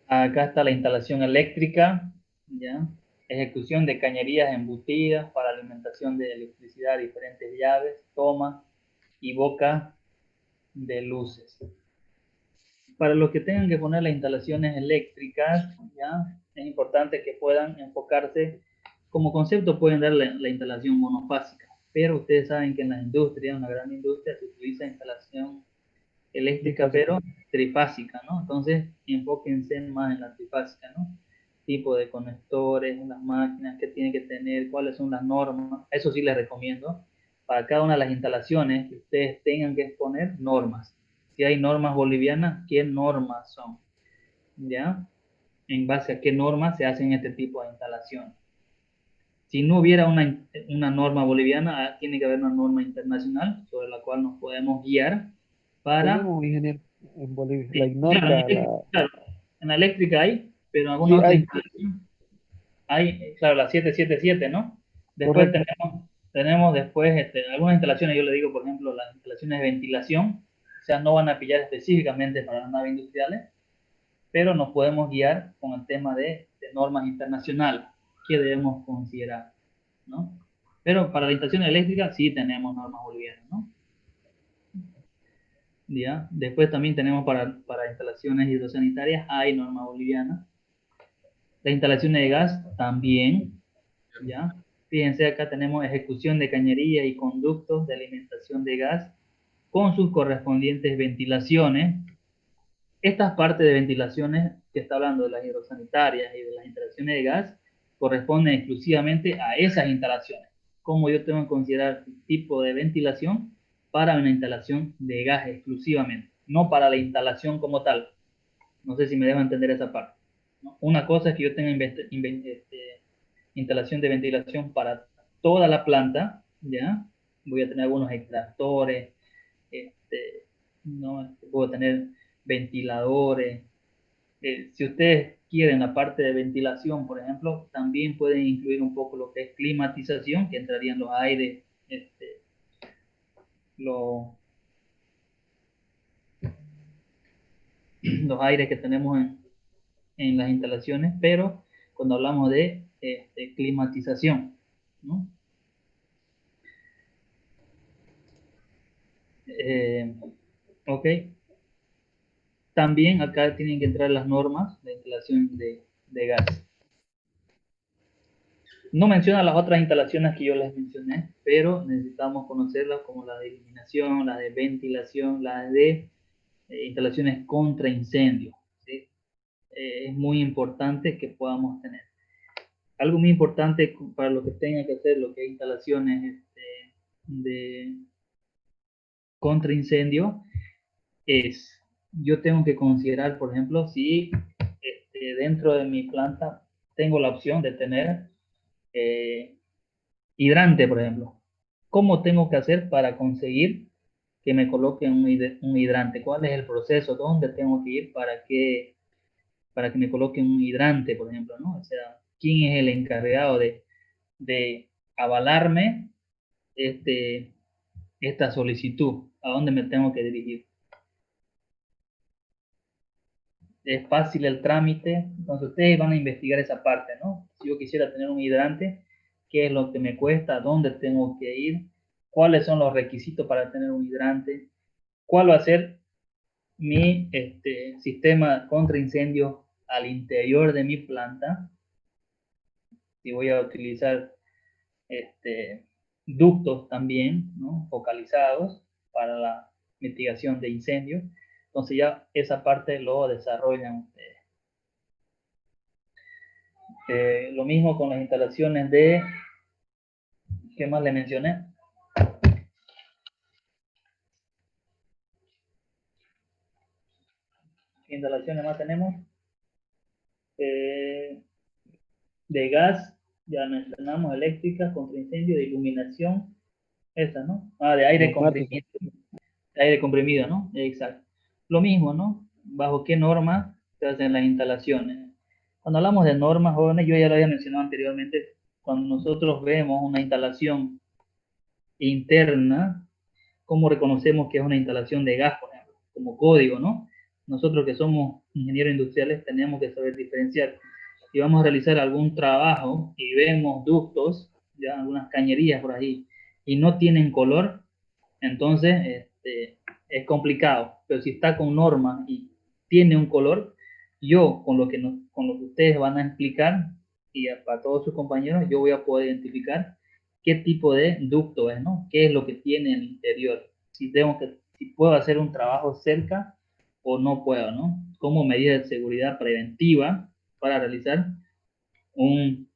Acá está la instalación eléctrica, ¿ya? Ejecución de cañerías embutidas para alimentación de electricidad, diferentes llaves, tomas y boca de luces. Para los que tengan que poner las instalaciones eléctricas, ¿ya? Es importante que puedan enfocarse. Como concepto pueden dar la instalación monofásica, pero ustedes saben que en la industria, en una gran industria, se utiliza instalación eléctrica, pero trifásica, ¿no? Entonces, enfóquense más en la trifásica, ¿no? Tipo de conectores, las máquinas que tienen que tener, cuáles son las normas. Eso sí les recomiendo. Para cada una de las instalaciones que ustedes tengan que exponer normas. Si hay normas bolivianas, ¿qué normas son? ¿Ya? En base a qué normas se hacen este tipo de instalaciones. Si no hubiera una norma boliviana, tiene que haber una norma internacional sobre la cual nos podemos guiar para... Tenemos, ingeniero, en Bolivia. Sí, La IGNORCA, claro, en la eléctrica hay, pero en alguna Sí, otra hay. instalación hay, claro, la 777, ¿no? Después Correcto. tenemos después algunas instalaciones, yo le digo, por ejemplo, las instalaciones de ventilación, o sea, no van a pillar específicamente para las naves industriales, pero nos podemos guiar con el tema de normas internacionales que debemos considerar, ¿no? Pero para la instalación eléctrica sí tenemos normas bolivianas, ¿no? ¿Ya? Después también tenemos para instalaciones hidrosanitarias, hay normas bolivianas. Las instalaciones de gas también, ¿ya? Fíjense, acá tenemos ejecución de cañerías y conductos de alimentación de gas con sus correspondientes ventilaciones. Estas partes de ventilaciones que está hablando de las hidrosanitarias y de las instalaciones de gas corresponden exclusivamente a esas instalaciones. Como yo tengo que considerar el tipo de ventilación para una instalación de gas exclusivamente, no para la instalación como tal. No sé si me dejo entender esa parte, ¿no? Una cosa es que yo tenga instalación de ventilación para toda la planta, ¿ya? Voy a tener algunos extractores, ¿no? Puedo tener ventiladores. Si ustedes quieren la parte de ventilación, por ejemplo, también pueden incluir un poco lo que es climatización, que entrarían los aires, los aires que tenemos en las instalaciones, pero cuando hablamos de climatización, ¿no? Ok. También acá tienen que entrar las normas de instalación de gas. No menciona las otras instalaciones que yo les mencioné, pero necesitamos conocerlas como la de iluminación, la de ventilación, la de instalaciones contra incendio, ¿sí? Es muy importante que podamos tener. Algo muy importante para lo que tengan que hacer, lo que hay instalaciones de contra incendio, es, yo tengo que considerar, por ejemplo, si dentro de mi planta tengo la opción de tener hidrante, por ejemplo. ¿Cómo tengo que hacer para conseguir que me coloquen un hidrante? ¿Cuál es el proceso? ¿Dónde tengo que ir para que me coloquen un hidrante, por ejemplo, ¿no? O sea, ¿quién es el encargado de avalarme esta solicitud? ¿A dónde me tengo que dirigir? Es fácil el trámite, entonces ustedes van a investigar esa parte, ¿no? Si yo quisiera tener un hidrante, ¿qué es lo que me cuesta? ¿Dónde tengo que ir? ¿Cuáles son los requisitos para tener un hidrante? ¿Cuál va a ser mi sistema contra incendios al interior de mi planta? Si voy a utilizar ductos también, ¿no? Focalizados para la mitigación de incendios. Entonces ya esa parte lo desarrollan ustedes. Lo mismo con las instalaciones de, ¿qué más le mencioné? ¿Qué instalaciones más tenemos? De gas, ya mencionamos, eléctricas, contra incendio, de iluminación, esa, ¿no? Ah, de aire comprimido. De aire comprimido, ¿no? Exacto. Lo mismo, ¿no? ¿Bajo qué norma se hacen las instalaciones? Cuando hablamos de normas, jóvenes, yo ya lo había mencionado anteriormente, cuando nosotros vemos una instalación interna, ¿cómo reconocemos que es una instalación de gas, por ejemplo? Como código, ¿no? Nosotros que somos ingenieros industriales tenemos que saber diferenciar. Si vamos a realizar algún trabajo y vemos ductos, ya algunas cañerías por ahí, y no tienen color, entonces es complicado. Pero si está con norma y tiene un color, yo con lo que ustedes van a explicar y para todos sus compañeros, yo voy a poder identificar qué tipo de ducto es, ¿no? ¿Qué es lo que tiene en el interior? Si puedo hacer un trabajo cerca o no puedo, ¿no? Como medida de seguridad preventiva para realizar un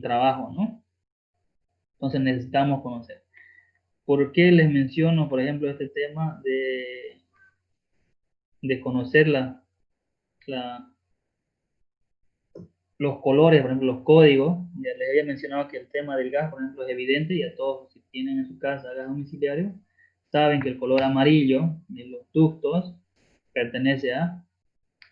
trabajo, ¿no? Entonces necesitamos conocer. ¿Por qué les menciono, por ejemplo, este tema de conocer los colores, por ejemplo, los códigos? Ya les había mencionado que el tema del gas, por ejemplo, es evidente y a todos, si tienen en su casa gas domiciliario, saben que el color amarillo de los ductos pertenece a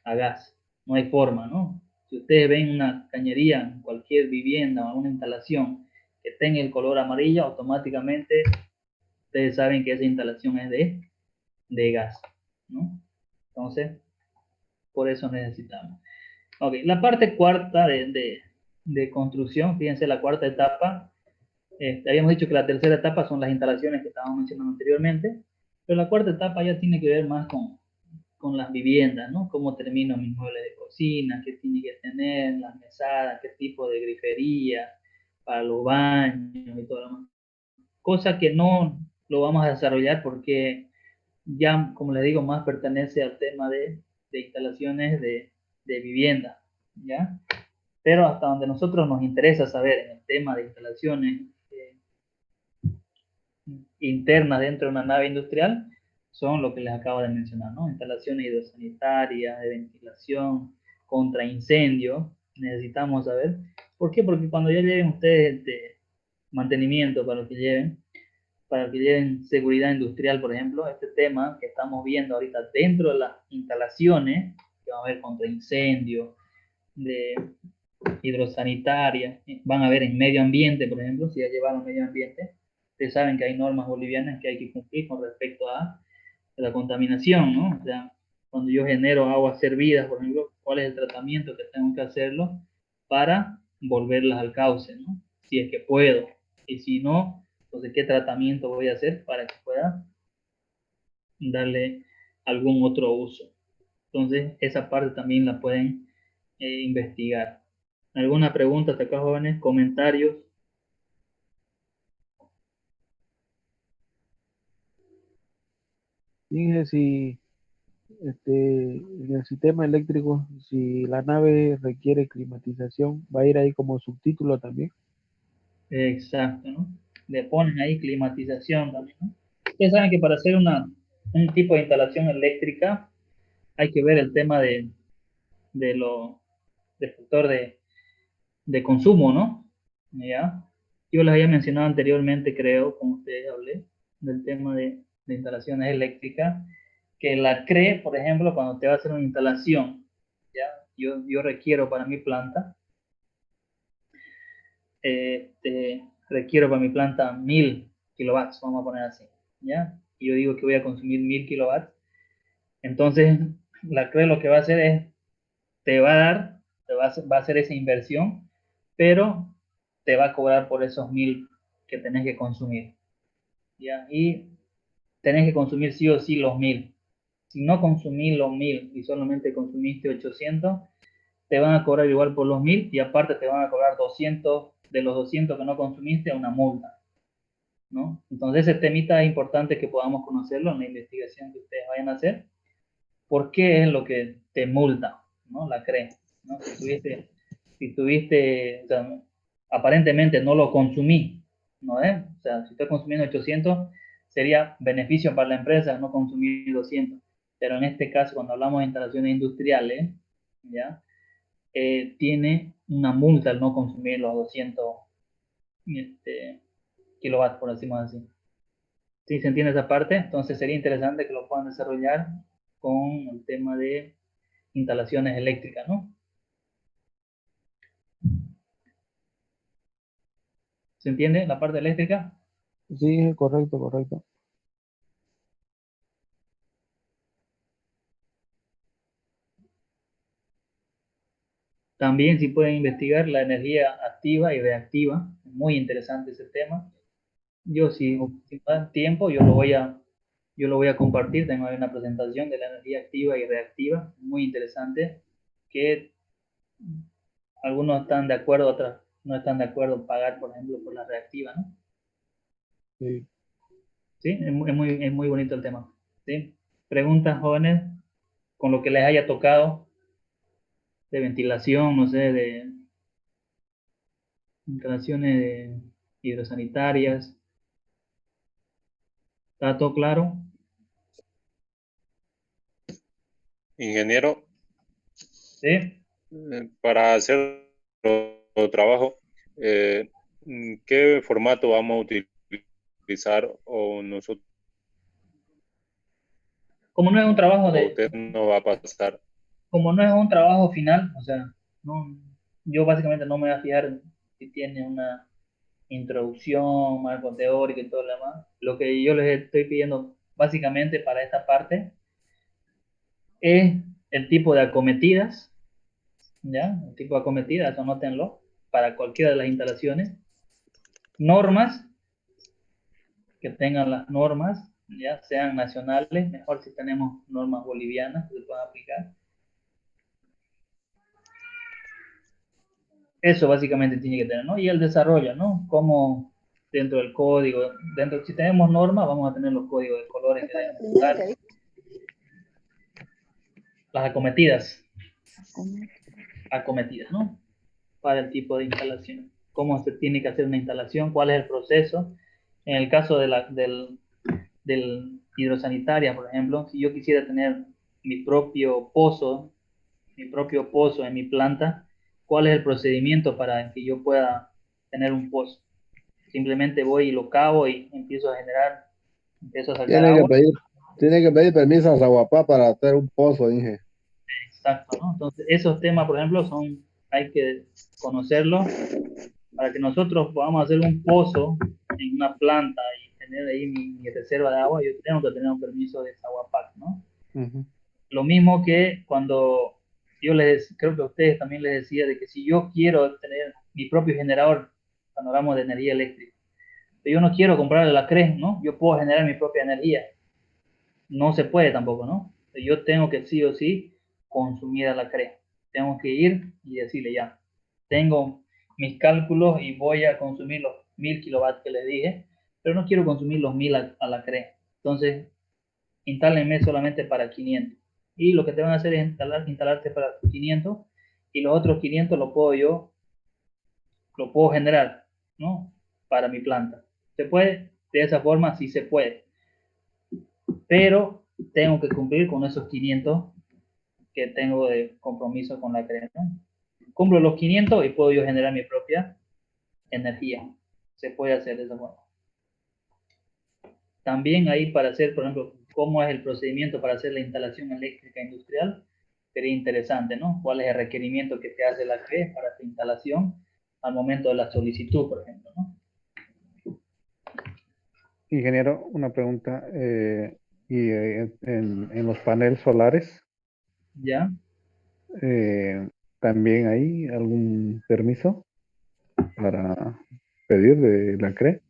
gas. No hay forma, ¿no? Si ustedes ven una cañería en cualquier vivienda o una instalación que tenga el color amarillo, automáticamente ustedes saben que esa instalación es de gas, ¿no? Entonces, por eso necesitamos. Ok, la parte cuarta de construcción, fíjense la cuarta etapa. Habíamos dicho que la tercera etapa son las instalaciones que estábamos mencionando anteriormente, pero la cuarta etapa ya tiene que ver más con las viviendas, ¿no? Cómo termino mis muebles de cocina, qué tiene que tener, las mesadas, qué tipo de grifería para los baños y todo lo demás. Cosa que no lo vamos a desarrollar porque ya, como les digo, más pertenece al tema de instalaciones de vivienda, ¿ya? Pero hasta donde nosotros nos interesa saber en el tema de instalaciones internas dentro de una nave industrial, son lo que les acabo de mencionar, ¿no? Instalaciones hidrosanitarias, de ventilación, contra incendio, necesitamos saber. ¿Por qué? Porque cuando ya lleven ustedes mantenimiento para que lleven seguridad industrial, por ejemplo, este tema que estamos viendo ahorita dentro de las instalaciones, que va a haber contra incendio, de hidrosanitaria, van a ver en medio ambiente, por ejemplo, si ya llevaron medio ambiente, ustedes saben que hay normas bolivianas que hay que cumplir con respecto a la contaminación, ¿no? O sea, cuando yo genero aguas servidas, por ejemplo, ¿cuál es el tratamiento que tengo que hacerlo para volverlas al cauce, ¿no? Si es que puedo. Y si no, entonces, ¿qué tratamiento voy a hacer para que pueda darle algún otro uso? Entonces, esa parte también la pueden investigar. ¿Alguna pregunta hasta acá, jóvenes? ¿Comentarios? Dije si en el sistema eléctrico, si la nave requiere climatización, va a ir ahí como subtítulo también. Exacto, ¿no? Le ponen ahí climatización también, ¿no? Ustedes saben que para hacer un tipo de instalación eléctrica hay que ver el tema del factor de consumo, ¿no? ¿Ya? Yo les había mencionado anteriormente, creo, como ustedes hablé, del tema de instalaciones eléctricas, que la CRE, por ejemplo, cuando te va a hacer una instalación, ¿ya? Yo requiero para mi planta, requiero para mi planta 1000 kilowatts, vamos a poner así, ¿ya? Y yo digo que voy a consumir 1000 kilowatts, entonces la CRE lo que va a hacer es, te va a dar, va a hacer esa inversión, pero te va a cobrar por esos 1000 que tenés que consumir, ¿ya? Y tenés que consumir sí o sí los 1000. Si no consumís los 1000 y solamente consumiste 800, te van a cobrar igual por los 1000 y aparte te van a cobrar 200 de los 200 que no consumiste una multa, ¿no? Entonces ese temita es importante que podamos conocerlo en la investigación que ustedes vayan a hacer. ¿Por qué es lo que te multa, ¿no? La CRE, ¿no? Si tuviste, o sea, aparentemente no lo consumí, ¿no es? O sea, si estoy consumiendo 800, sería beneficio para la empresa no consumir 200. Pero en este caso, cuando hablamos de instalaciones industriales, ¿ya? Tiene una multa al no consumir los 200 kilowatts, por decirlo así. ¿Sí se entiende esa parte? Entonces sería interesante que lo puedan desarrollar con el tema de instalaciones eléctricas, ¿no? ¿Se entiende la parte eléctrica? Sí, correcto, correcto. También si pueden investigar la energía activa y reactiva, muy interesante ese tema. Yo si me dan tiempo, yo lo voy a compartir, tengo ahí una presentación de la energía activa y reactiva, muy interesante, que algunos están de acuerdo, otros no están de acuerdo en pagar, por ejemplo, por la reactiva, ¿no? Sí. ¿Sí? Es muy bonito el tema. ¿Sí? Preguntas, jóvenes, con lo que les haya tocado de ventilación, no sé, de instalaciones hidrosanitarias. ¿Está todo claro? Ingeniero, ¿Sí? para hacer nuestro trabajo, ¿qué formato vamos a utilizar o nosotros, Como no es un trabajo o usted no va a pasar? como no es un trabajo final, o sea, no, yo básicamente no me voy a fijar si tiene una introducción, marco teórico y todo lo demás. Lo que yo les estoy pidiendo básicamente para esta parte es el tipo de acometidas, ¿ya? El tipo de acometidas, anótenlo, para cualquiera de las instalaciones. Normas, que tengan las normas, ya sean nacionales, mejor si tenemos normas bolivianas que se puedan aplicar. Eso básicamente tiene que tener, ¿no? Y el desarrollo, ¿no? dentro del código, si tenemos normas, vamos a tener los códigos de colores que debemos usar, las acometidas, ¿no? Para el tipo de instalación. Cómo se tiene que hacer una instalación, cuál es el proceso. En el caso del hidrosanitaria, por ejemplo, si yo quisiera tener mi propio pozo en mi planta, ¿cuál es el procedimiento para que yo pueda tener un pozo? Simplemente voy y lo cavo y empiezo a sacar agua. Tiene que pedir permiso a Zaguapá para hacer un pozo, Inge. Exacto, ¿no? Entonces, esos temas, por ejemplo, hay que conocerlos para que nosotros podamos hacer un pozo en una planta y tener ahí mi reserva de agua. Yo tengo que tener un permiso de Zaguapac, ¿no? Ujú. Lo mismo que cuando creo que a ustedes también les decía de que si yo quiero tener mi propio generador, cuando hablamos de energía eléctrica, pero yo no quiero comprarle la CRE, ¿no? Yo puedo generar mi propia energía. No se puede tampoco, ¿no? Yo tengo que sí o sí consumir a la CRE. Tengo que ir y decirle ya, tengo mis cálculos y voy a consumir los 1000 kilowatts que les dije, pero no quiero consumir los 1000 a la CRE. Entonces, instálenme solamente para 500. Y lo que te van a hacer es instalarte para 500 y los otros 500 lo puedo generar, ¿no? Para mi planta. ¿Se puede? De esa forma sí se puede. Pero tengo que cumplir con esos 500 que tengo de compromiso con la CRE, ¿no? Cumplo los 500 y puedo yo generar mi propia energía. Se puede hacer de esa forma. También ahí para hacer, por ejemplo, cómo es el procedimiento para hacer la instalación eléctrica industrial, sería interesante, ¿no? ¿Cuál es el requerimiento que te hace la CRE para esta instalación al momento de la solicitud, por ejemplo, ¿no? Ingeniero, una pregunta. En los paneles solares, ¿Ya? ¿también hay algún permiso para pedir de la CRE?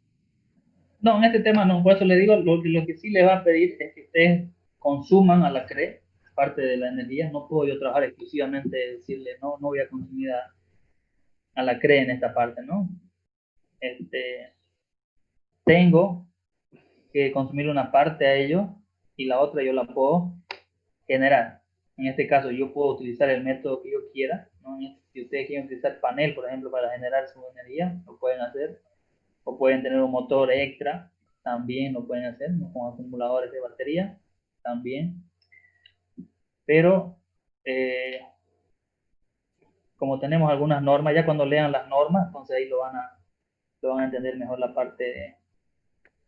No, en este tema no, por eso le digo, lo que sí le va a pedir es que ustedes consuman a la CRE, parte de la energía. No puedo yo trabajar exclusivamente, decirle, no voy a consumir a la CRE en esta parte, ¿no? Tengo que consumir una parte a ellos y la otra yo la puedo generar. En este caso yo puedo utilizar el método que yo quiera, ¿no? Si ustedes quieren utilizar panel, por ejemplo, para generar su energía, lo pueden hacer. O pueden tener un motor extra, también lo pueden hacer, ¿no? Con acumuladores de batería, también. Pero, como tenemos algunas normas, ya cuando lean las normas, entonces ahí lo van a entender mejor la parte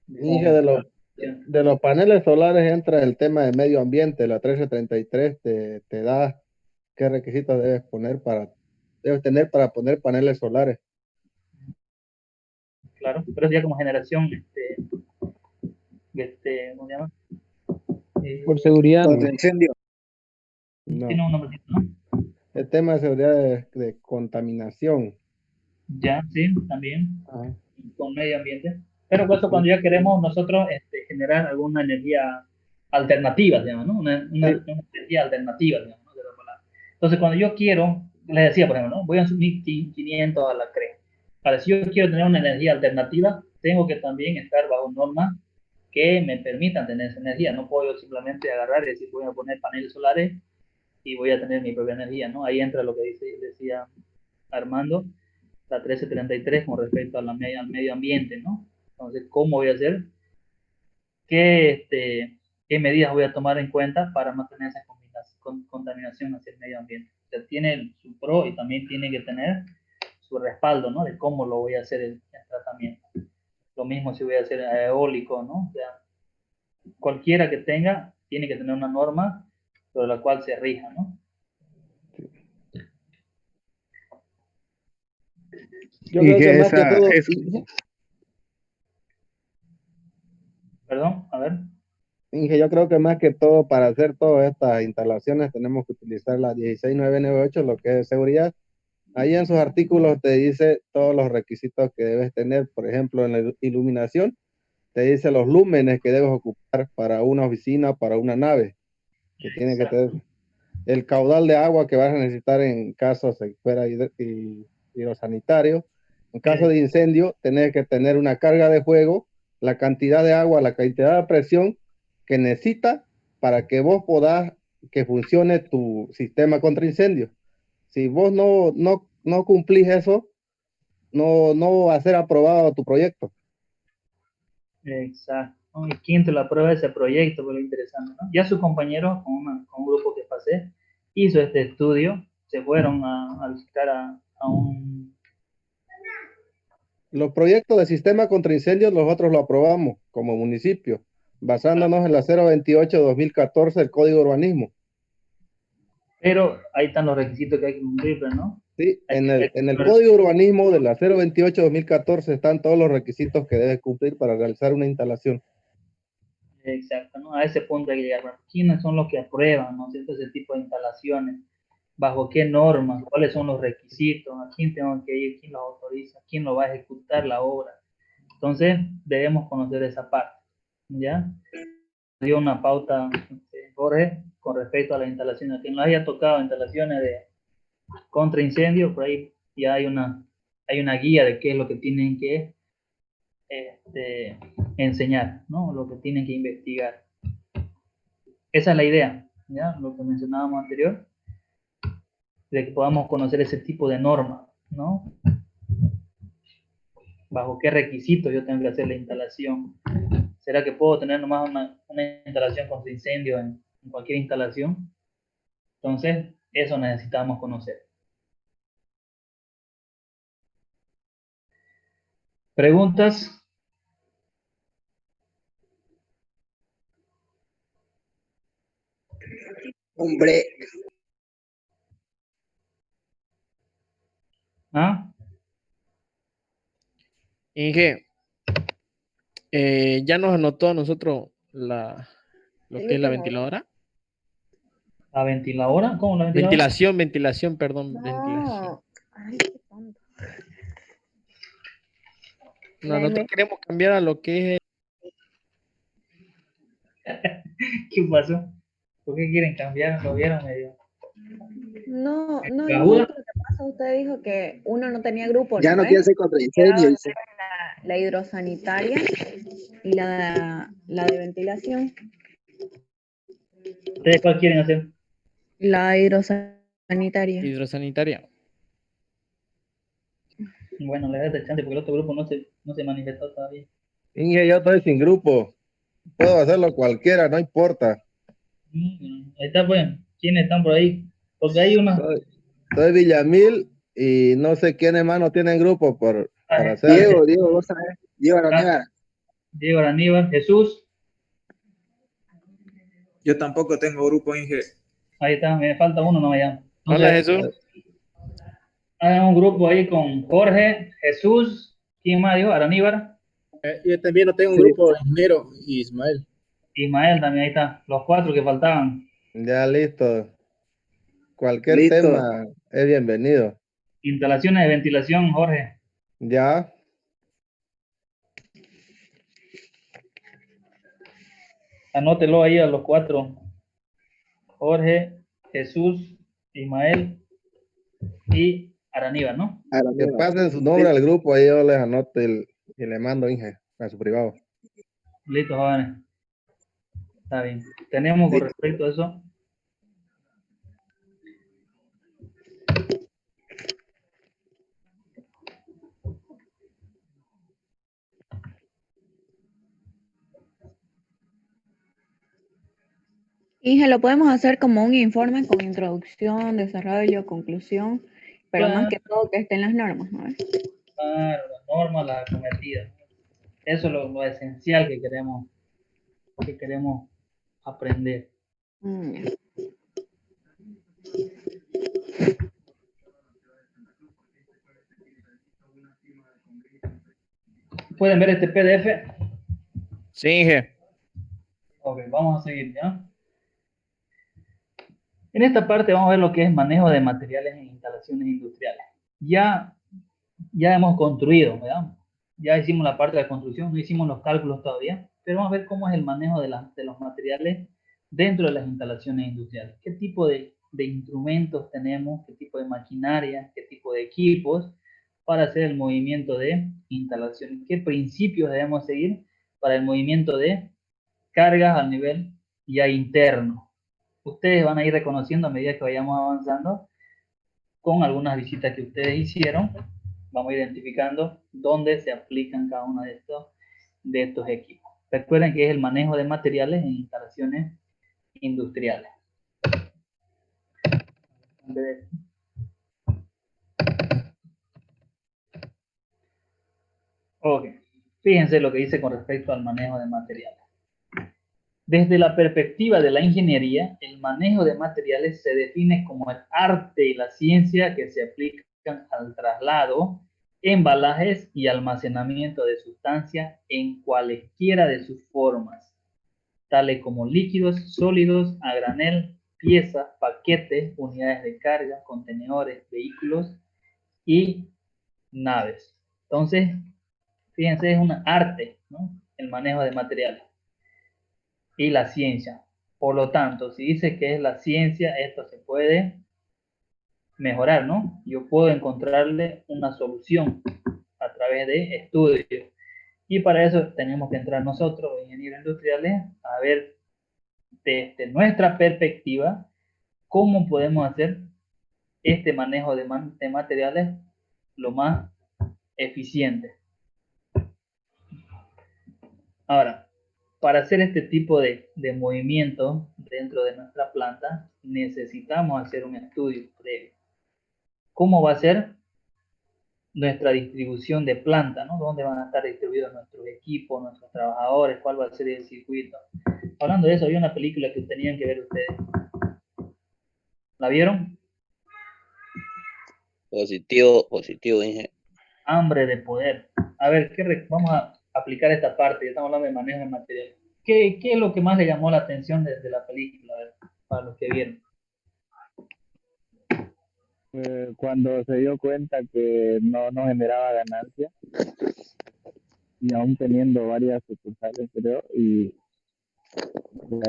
Inge, de los paneles solares entra el tema de medio ambiente. La 1333 te da qué requisitos debes tener para poner paneles solares. Claro, pero es ya como generación, ¿cómo se llama? Por seguridad. Contra incendio. No. Tiene un nombrecito, ¿no? El tema de seguridad de contaminación. Ya, sí, también, Ajá. con medio ambiente. Pero eso cuando ya queremos nosotros generar alguna energía alternativa, digamos, ¿no? Una energía alternativa, digamos, ¿no? Entonces, cuando yo quiero, les decía, por ejemplo, ¿no? Voy a subir 500 a la CRE. Para si yo quiero tener una energía alternativa, tengo que también estar bajo normas que me permitan tener esa energía. No puedo yo simplemente agarrar y decir, voy a poner paneles solares y voy a tener mi propia energía, ¿no? Ahí entra lo que decía Armando, la 1333 con respecto al medio ambiente, ¿no? Entonces, ¿cómo voy a hacer? ¿Qué medidas voy a tomar en cuenta para no tener esa contaminación hacia el medio ambiente? O sea, tiene su pro y también tiene que tener su respaldo, ¿no? De cómo lo voy a hacer el tratamiento. Lo mismo si voy a hacer eólico, ¿no? O sea, cualquiera que tenga, tiene que tener una norma sobre la cual se rija, ¿no? Yo creo que más que todo... Perdón, a ver. Inge, yo creo que más que todo para hacer todas estas instalaciones tenemos que utilizar la 16998, lo que es seguridad. Ahí en sus artículos te dice todos los requisitos que debes tener. Por ejemplo, en la iluminación te dice los lúmenes que debes ocupar para una oficina, para una nave, que tiene que tener el caudal de agua que vas a necesitar en caso de fuera hidrosanitario, En caso de incendio, tenés que tener una carga de fuego, la cantidad de agua, la cantidad de presión que necesita para que vos podás que funcione tu sistema contra incendio. Si vos no cumplís eso, no va a ser aprobado tu proyecto. Exacto, ¿no? Y quinto, la prueba de ese proyecto, fue lo interesante, ¿no? Ya sus compañeros, con un grupo que pasé, hizo este estudio, se fueron a visitar a un... Los proyectos de sistema contra incendios nosotros lo aprobamos como municipio, basándonos en la 028-2014 del Código de Urbanismo. Pero ahí están los requisitos que hay que cumplir, ¿no? Sí, en el Código de Urbanismo de la 028-2014 están todos los requisitos que debes cumplir para realizar una instalación. Exacto, ¿no? A ese punto hay que llegar. Bueno, ¿quiénes son los que aprueban, ¿no? Ese tipo de instalaciones? ¿Bajo qué normas? ¿Cuáles son los requisitos? ¿A quién tengo que ir? ¿Quién los autoriza? ¿Quién lo va a ejecutar la obra? Entonces, debemos conocer esa parte, ¿ya? Dio una pauta, Jorge, con respecto a las instalaciones. Quien no haya tocado instalaciones de contra incendio, por ahí ya hay una guía de qué es lo que tienen que enseñar, ¿no? Lo que tienen que investigar. Esa es la idea, ¿ya? Lo que mencionábamos anterior, de que podamos conocer ese tipo de normas, ¿no? Bajo qué requisitos yo tengo que hacer la instalación. ¿Será que puedo tener nomás una instalación contra incendio en cualquier instalación? Entonces, eso necesitamos conocer. ¿Preguntas? Hombre, ¿Ah? Inge, ya nos anotó a nosotros lo que es la ventiladora. ¿La ventiladora? ¿Cómo la ventiladora? Ventilación, perdón, ventilación. Ay, qué tonto. No, nosotros queremos cambiar a lo que es ¿Qué pasó? ¿Por qué quieren cambiar? ¿Lo vieron medio? No, ¿Gajuda? lo que pasa, usted dijo que uno no tenía grupo, ya no ¿no quiere es? ser contra incendio, dice. La hidrosanitaria y la de ventilación. ¿Ustedes cuál quieren hacer? La hidrosanitaria. hidrosanitaria. Bueno, le das el chance porque el otro grupo no se manifestó todavía. Inge, yo estoy sin grupo. Puedo hacerlo cualquiera, no importa. Ahí está, pues. ¿Quiénes están por ahí? Porque hay una... Soy Villamil y no sé quiénes más no tienen grupo para hacer. Diego, vos sabés. Diego Aníbal. Diego Aníbal, Jesús. Yo tampoco tengo grupo, Inge. Ahí está, me falta uno, no vaya. Hola, Jesús. Hay un grupo ahí con Jorge, Jesús, ¿quién más dijo? Araníbar. Yo también no tengo un grupo, ingeniero, y Ismael. Ismael también, ahí está. Los 4 que faltaban. Ya listo. Cualquier tema es bienvenido. Instalaciones de ventilación, Jorge. Ya. Anótelo ahí a los 4. Jorge, Jesús, Ismael y Araníbar, ¿no? Que pasen su nombre al grupo, ahí yo les anoto y le mando, Inge, a su privado. Listo, jóvenes. Está bien. Tenemos con respecto a eso. Inge, lo podemos hacer como un informe con introducción, desarrollo, conclusión, pero más que todo que esté en las normas, ¿no? Claro, las normas, las acometidas. Eso es lo esencial que queremos aprender. ¿Pueden ver este PDF? Sí, Inge. Ok, vamos a seguir, ¿ya? En esta parte vamos a ver lo que es manejo de materiales en instalaciones industriales. Ya hemos construido, ¿verdad? Ya hicimos la parte de la construcción, no hicimos los cálculos todavía, pero vamos a ver cómo es el manejo de los materiales dentro de las instalaciones industriales. ¿Qué tipo de instrumentos tenemos? ¿Qué tipo de maquinaria? ¿Qué tipo de equipos? para hacer el movimiento de instalación. ¿Qué principios debemos seguir para el movimiento de cargas al nivel ya interno? Ustedes van a ir reconociendo a medida que vayamos avanzando con algunas visitas que ustedes hicieron. Vamos identificando dónde se aplican cada uno de estos equipos. Recuerden que es el manejo de materiales en instalaciones industriales. Ok, fíjense lo que dice con respecto al manejo de materiales. Desde la perspectiva de la ingeniería, el manejo de materiales se define como el arte y la ciencia que se aplican al traslado, embalajes y almacenamiento de sustancias en cualesquiera de sus formas, tales como líquidos, sólidos, a granel, piezas, paquetes, unidades de carga, contenedores, vehículos y naves. Entonces, fíjense, es un arte, ¿no? El manejo de materiales y la ciencia. Por lo tanto, si dice que es la ciencia, esto se puede mejorar, ¿no? Yo puedo encontrarle una solución a través de estudios. Y para eso tenemos que entrar nosotros, los ingenieros industriales, a ver desde nuestra perspectiva cómo podemos hacer este manejo de materiales lo más eficiente. Ahora, para hacer este tipo de movimiento dentro de nuestra planta, necesitamos hacer un estudio previo. ¿Cómo va a ser nuestra distribución de planta, ¿no? ¿Dónde van a estar distribuidos nuestros equipos, nuestros trabajadores? ¿Cuál va a ser el circuito? Hablando de eso, había una película que tenían que ver ustedes. ¿La vieron? Positivo, Inge. Hambre de poder. A ver, vamos a aplicar esta parte. Ya estamos hablando de manejo de material. ¿Qué es lo que más le llamó la atención desde la película? A ver, para los que vieron. Cuando se dio cuenta que no generaba ganancia, y aún teniendo varias sucursales, creo, y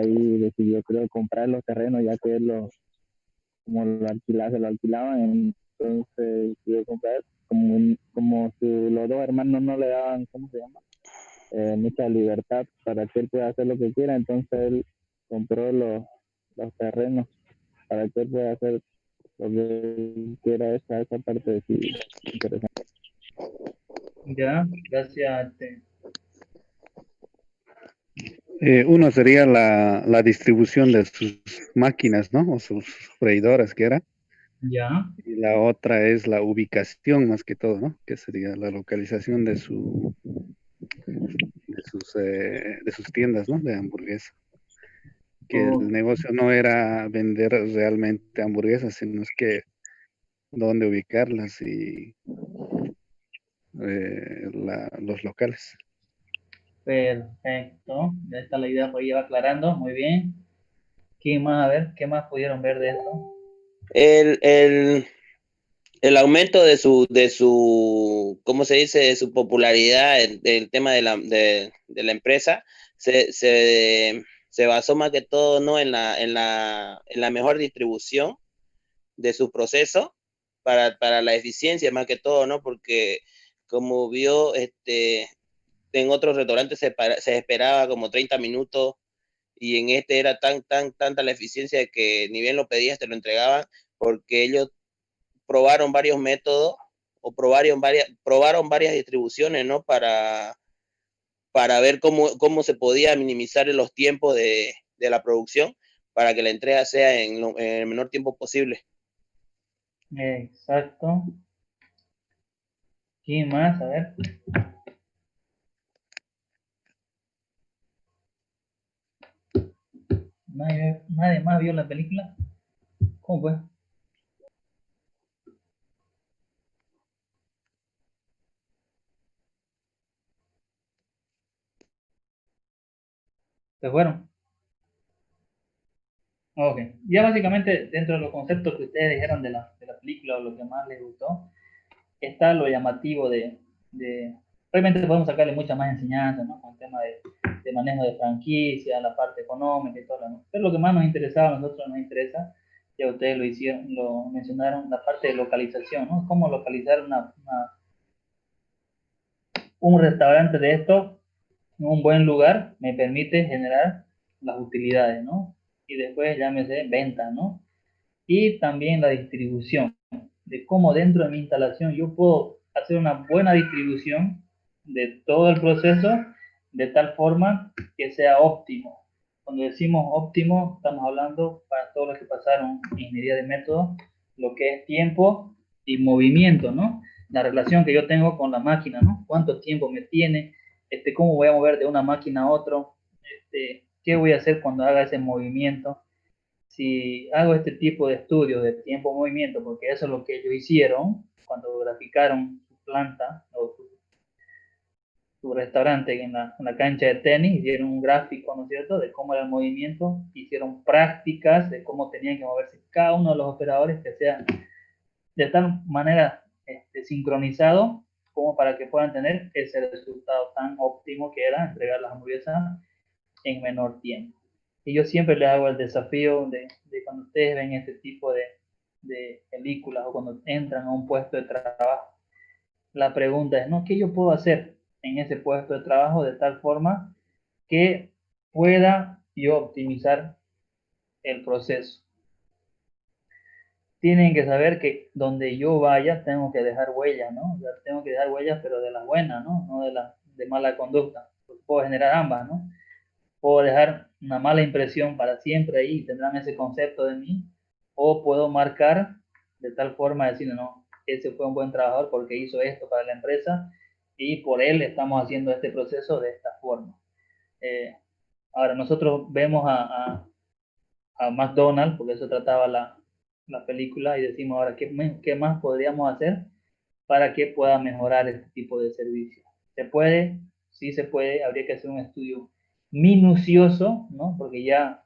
ahí decidió, creo, comprar los terrenos, ya que él se lo alquilaban, entonces decidió comprar, como los dos hermanos no le daban, ¿cómo se llama? Mucha libertad para que él pueda hacer lo que quiera, entonces él compró los terrenos para que él pueda hacer lo que quiera. Esa parte de sí interesante. Ya, gracias. Uno sería la distribución de sus máquinas, ¿no? O sus freidoras, que era. Ya. Y la otra es la ubicación, más que todo, ¿no? Que sería la localización de sus tiendas, ¿no? De hamburguesa. Que el negocio no era vender realmente hamburguesas, sino es que dónde ubicarlas y los locales. Perfecto. Ya está la idea, por ahí va aclarando. Muy bien. ¿Qué más? A ver, ¿qué más pudieron ver de esto? El aumento de su, ¿cómo se dice? De su popularidad, el tema de la empresa, se basó más que todo, ¿no? en la mejor distribución de su proceso para la eficiencia, más que todo, ¿no? Porque como vio, en otros restaurantes se esperaba como 30 minutos, y en este era tanta la eficiencia de que ni bien lo pedías, te lo entregaban, porque ellos probaron varios métodos o probaron varias distribuciones, ¿no? Para ver cómo se podía minimizar los tiempos de la producción para que la entrega sea en el menor tiempo posible. Exacto. ¿Qué más? A ver. ¿Nadie más vio la película? ¿Cómo fue? ¿Se fueron? Ok. Ya básicamente dentro de los conceptos que ustedes dijeron de la película o lo que más les gustó, está lo llamativo de obviamente podemos sacarle mucha más enseñanza, ¿no? Con el tema de manejo de franquicia, la parte económica y todo lo demás. Pero lo que más nos interesaba, a nosotros nos interesa, ya ustedes lo mencionaron, la parte de localización, ¿no? Cómo localizar una un restaurante de esto, en un buen lugar, me permite generar las utilidades, ¿no? Y después llámese venta, ¿no? Y también la distribución, de cómo dentro de mi instalación yo puedo hacer una buena distribución de todo el proceso de tal forma que sea óptimo. Cuando decimos óptimo, estamos hablando para todos los que pasaron ingeniería de método, lo que es tiempo y movimiento, ¿no? La relación que yo tengo con la máquina, ¿no? ¿Cuánto tiempo me tiene? ¿Cómo voy a mover de una máquina a otro? ¿Qué voy a hacer cuando haga ese movimiento? Si hago este tipo de estudios de tiempo-movimiento, porque eso es lo que ellos hicieron cuando graficaron su planta o su restaurante en la cancha de tenis, hicieron un gráfico, ¿no es cierto?, de cómo era el movimiento, hicieron prácticas de cómo tenían que moverse cada uno de los operadores, que sea de tal manera sincronizado como para que puedan tener ese resultado tan óptimo que era entregar las hamburguesas en menor tiempo. Y yo siempre les hago el desafío de cuando ustedes ven este tipo de películas o cuando entran a un puesto de trabajo, la pregunta es, ¿no? ¿Qué yo puedo hacer en ese puesto de trabajo de tal forma que pueda yo optimizar el proceso? Tienen que saber que donde yo vaya tengo que dejar huellas, ¿no? O sea, tengo que dejar huellas, pero de las buenas, ¿no? No de mala conducta. Puedo generar ambas, ¿no? Puedo dejar una mala impresión para siempre ahí y tendrán ese concepto de mí, o puedo marcar de tal forma decir, no, ese fue un buen trabajador porque hizo esto para la empresa y por él estamos haciendo este proceso de esta forma. Ahora, nosotros vemos a McDonald's, porque eso trataba la película, y decimos ahora, ¿qué más podríamos hacer para que pueda mejorar este tipo de servicio? ¿Se puede? Sí se puede, habría que hacer un estudio minucioso, ¿no? Porque ya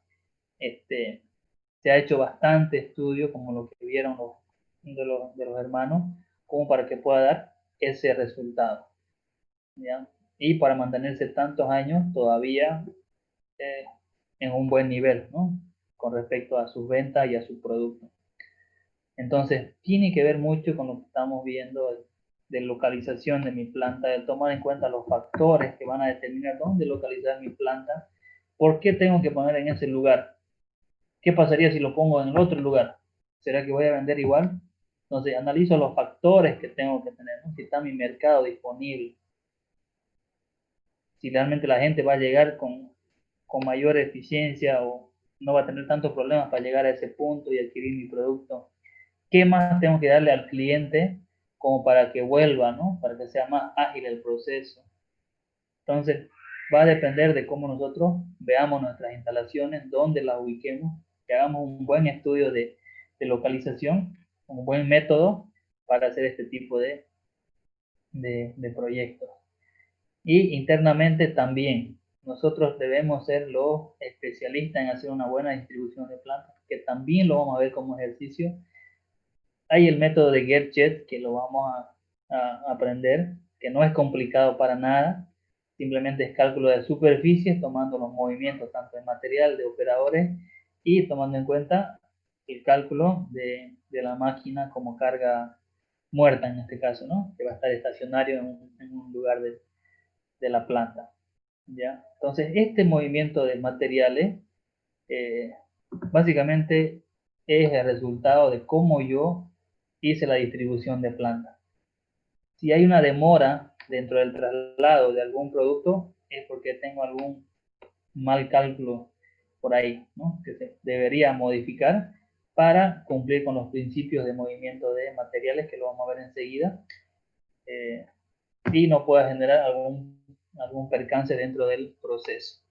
se ha hecho bastante estudio, como lo que vieron de los hermanos, como para que pueda dar ese resultado, ¿ya? Y para mantenerse tantos años todavía en un buen nivel, ¿no? Con respecto a sus ventas y a sus productos. Entonces, tiene que ver mucho con lo que estamos viendo de localización de mi planta, de tomar en cuenta los factores que van a determinar dónde localizar mi planta, por qué tengo que poner en ese lugar, qué pasaría si lo pongo en el otro lugar, ¿será que voy a vender igual? Entonces, analizo los factores que tengo que tener, ¿no? Si está mi mercado disponible, si realmente la gente va a llegar con mayor eficiencia o no va a tener tantos problemas para llegar a ese punto y adquirir mi producto. ¿Qué más tengo que darle al cliente como para que vuelva, ¿no? Para que sea más ágil el proceso. Entonces, va a depender de cómo nosotros veamos nuestras instalaciones, dónde las ubiquemos, que hagamos un buen estudio de localización, un buen método para hacer este tipo de proyectos. Y internamente también, nosotros debemos ser los especialistas en hacer una buena distribución de plantas, que también lo vamos a ver como ejercicio. Hay el método de Get-Jet, que lo vamos a aprender, que no es complicado para nada, simplemente es cálculo de superficies, tomando los movimientos tanto de material, de operadores, y tomando en cuenta el cálculo de la máquina como carga muerta en este caso, ¿no? Que va a estar estacionario en un lugar de la planta, ¿ya? Entonces, este movimiento de materiales básicamente es el resultado de cómo yo hice la distribución de plantas. Si hay una demora dentro del traslado de algún producto, es porque tengo algún mal cálculo por ahí, ¿no? Que se debería modificar para cumplir con los principios de movimiento de materiales, que lo vamos a ver enseguida, y no pueda generar algún percance dentro del proceso.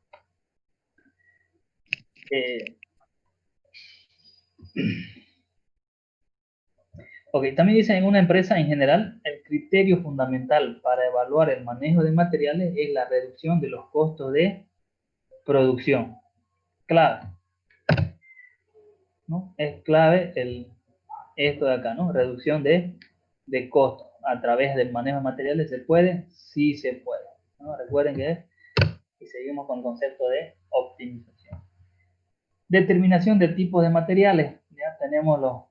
Ok, también dicen en una empresa en general, el criterio fundamental para evaluar el manejo de materiales es la reducción de los costos de producción. Clave, ¿no? Es clave esto de acá, ¿no? Reducción de costos. A través del manejo de materiales, ¿se puede? Sí se puede, ¿no? Recuerden que seguimos con el concepto de optimización. Determinación de tipos de materiales. Ya tenemos los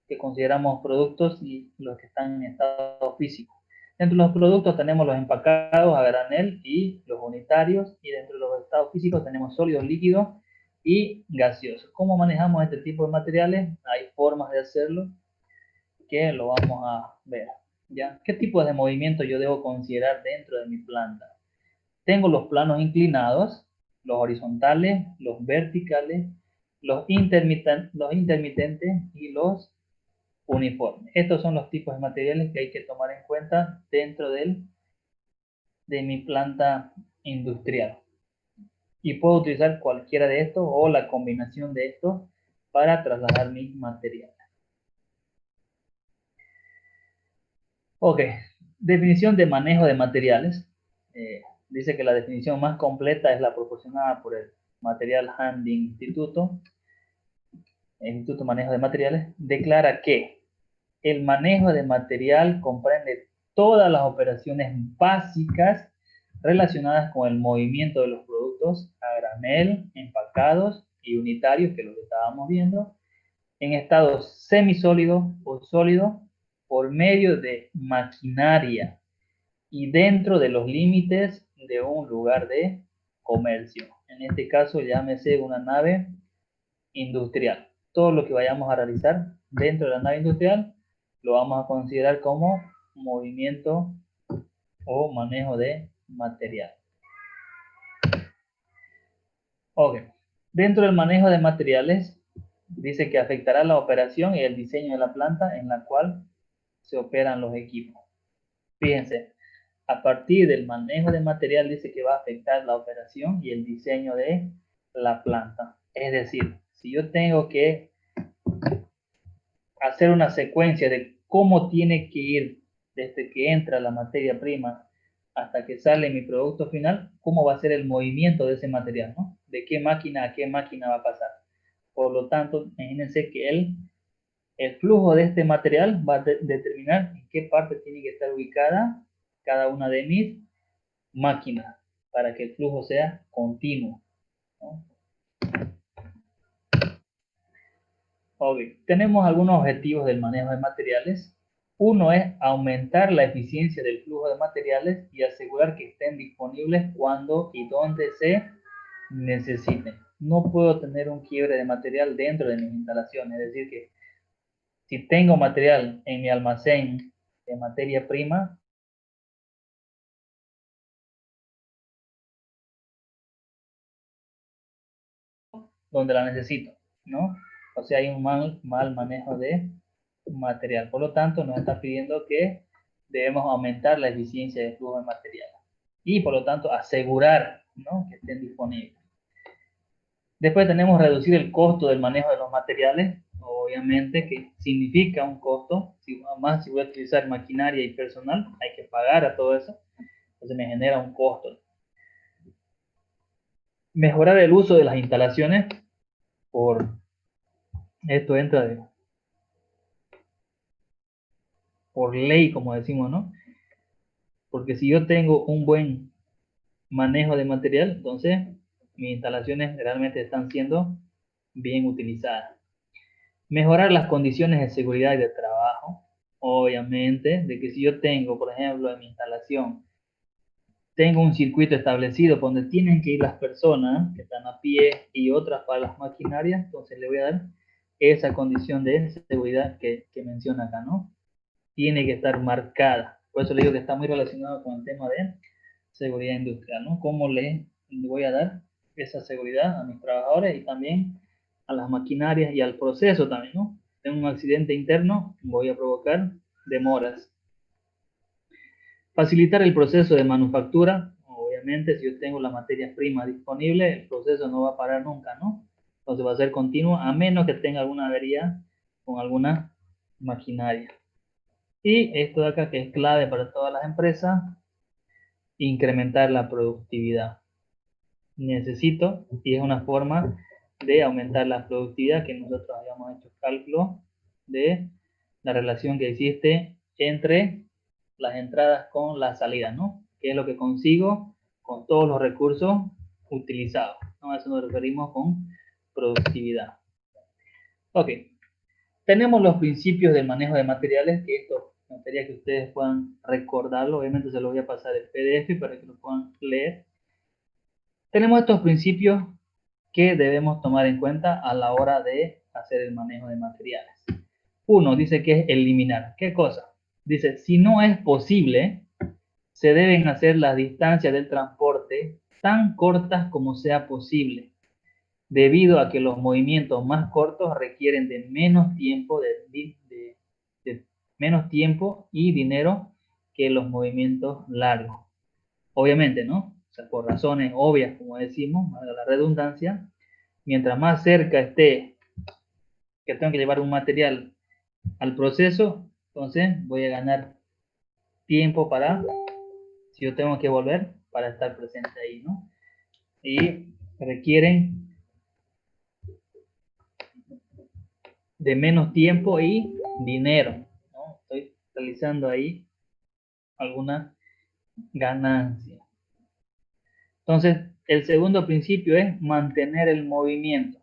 que consideramos productos y los que están en estado físico. Dentro de los productos tenemos los empacados a granel y los unitarios, y dentro de los estados físicos tenemos sólidos, líquidos y gaseosos. ¿Cómo manejamos este tipo de materiales? Hay formas de hacerlo que lo vamos a ver. ¿Ya? ¿Qué tipo de movimiento yo debo considerar dentro de mi planta? Tengo los planos inclinados, los horizontales, los verticales, los intermitentes y los uniformes. Estos son los tipos de materiales que hay que tomar en cuenta dentro de mi planta industrial. Y puedo utilizar cualquiera de estos o la combinación de estos para trasladar mis materiales. Ok, definición de manejo de materiales. Dice que la definición más completa es la proporcionada por el Material Handling Instituto. El Instituto de Manejo de Materiales declara que el manejo de material comprende todas las operaciones básicas relacionadas con el movimiento de los productos a granel, empacados y unitarios, que los estábamos viendo, en estado semisólido o sólido por medio de maquinaria y dentro de los límites de un lugar de comercio. En este caso, llámese una nave industrial. Todo lo que vayamos a realizar dentro de la nave industrial lo vamos a considerar como movimiento o manejo de material. Ok. Dentro del manejo de materiales, dice que afectará la operación y el diseño de la planta en la cual se operan los equipos. Fíjense, a partir del manejo de material dice que va a afectar la operación y el diseño de la planta. Es decir, si yo tengo que hacer una secuencia de cómo tiene que ir desde que entra la materia prima hasta que sale mi producto final, cómo va a ser el movimiento de ese material, ¿no? De qué máquina a qué máquina va a pasar. Por lo tanto, imagínense que el flujo de este material va a determinar en qué parte tiene que estar ubicada cada una de mis máquinas para que el flujo sea continuo, ¿no? Ok, tenemos algunos objetivos del manejo de materiales. Uno es aumentar la eficiencia del flujo de materiales y asegurar que estén disponibles cuando y donde se necesiten. No puedo tener un quiebre de material dentro de mis instalaciones, es decir que si tengo material en mi almacén de materia prima, donde la necesito, ¿no? O sea, hay un mal manejo de material. Por lo tanto, nos está pidiendo que debemos aumentar la eficiencia del flujo de material y, por lo tanto, asegurar, ¿no?, que estén disponibles. Después tenemos reducir el costo del manejo de los materiales, obviamente que significa un costo. Si voy a utilizar maquinaria y personal, hay que pagar a todo eso, entonces me genera un costo. Mejorar el uso de las instalaciones, esto entra por ley, como decimos, ¿no? Porque si yo tengo un buen manejo de material, entonces mis instalaciones realmente están siendo bien utilizadas. Mejorar las condiciones de seguridad y de trabajo, obviamente, de que si yo tengo, por ejemplo, en mi instalación, tengo un circuito establecido donde tienen que ir las personas que están a pie y otras para las maquinarias, entonces le voy a dar esa condición de seguridad que menciona acá, ¿no? Tiene que estar marcada. Por eso le digo que está muy relacionado con el tema de seguridad industrial, ¿no? ¿Cómo le voy a dar esa seguridad a mis trabajadores y también a las maquinarias y al proceso también, ¿no? Tengo un accidente interno, voy a provocar demoras. Facilitar el proceso de manufactura, obviamente, si yo tengo las materias primas disponibles, el proceso no va a parar nunca, ¿no? Entonces va a ser continuo, a menos que tenga alguna avería con alguna maquinaria. Y esto de acá que es clave para todas las empresas, incrementar la productividad. Necesito, y es una forma de aumentar la productividad, que nosotros habíamos hecho cálculo de la relación que existe entre las entradas con las salidas, ¿no? ¿Qué es lo que consigo con todos los recursos utilizados? ¿No? A eso nos referimos con productividad. Ok. Tenemos los principios del manejo de materiales, que esto Me gustaría que ustedes puedan recordarlo. Obviamente se lo voy a pasar el PDF para que lo puedan leer. Tenemos estos principios que debemos tomar en cuenta a la hora de hacer el manejo de materiales. Uno dice que es eliminar. ¿Qué cosa? Dice, si no es posible, se deben hacer las distancias del transporte tan cortas como sea posible, debido a que los movimientos más cortos requieren de menos tiempo, menos tiempo y dinero que los movimientos largos. Obviamente, ¿no? O sea, por razones obvias, como decimos, valga la redundancia, mientras más cerca esté que tengo que llevar un material al proceso, entonces voy a ganar tiempo para, si yo tengo que volver, para estar presente ahí, ¿no? Y requieren de menos tiempo y dinero, ¿no? Estoy realizando ahí alguna ganancia. Entonces, el segundo principio es mantener el movimiento.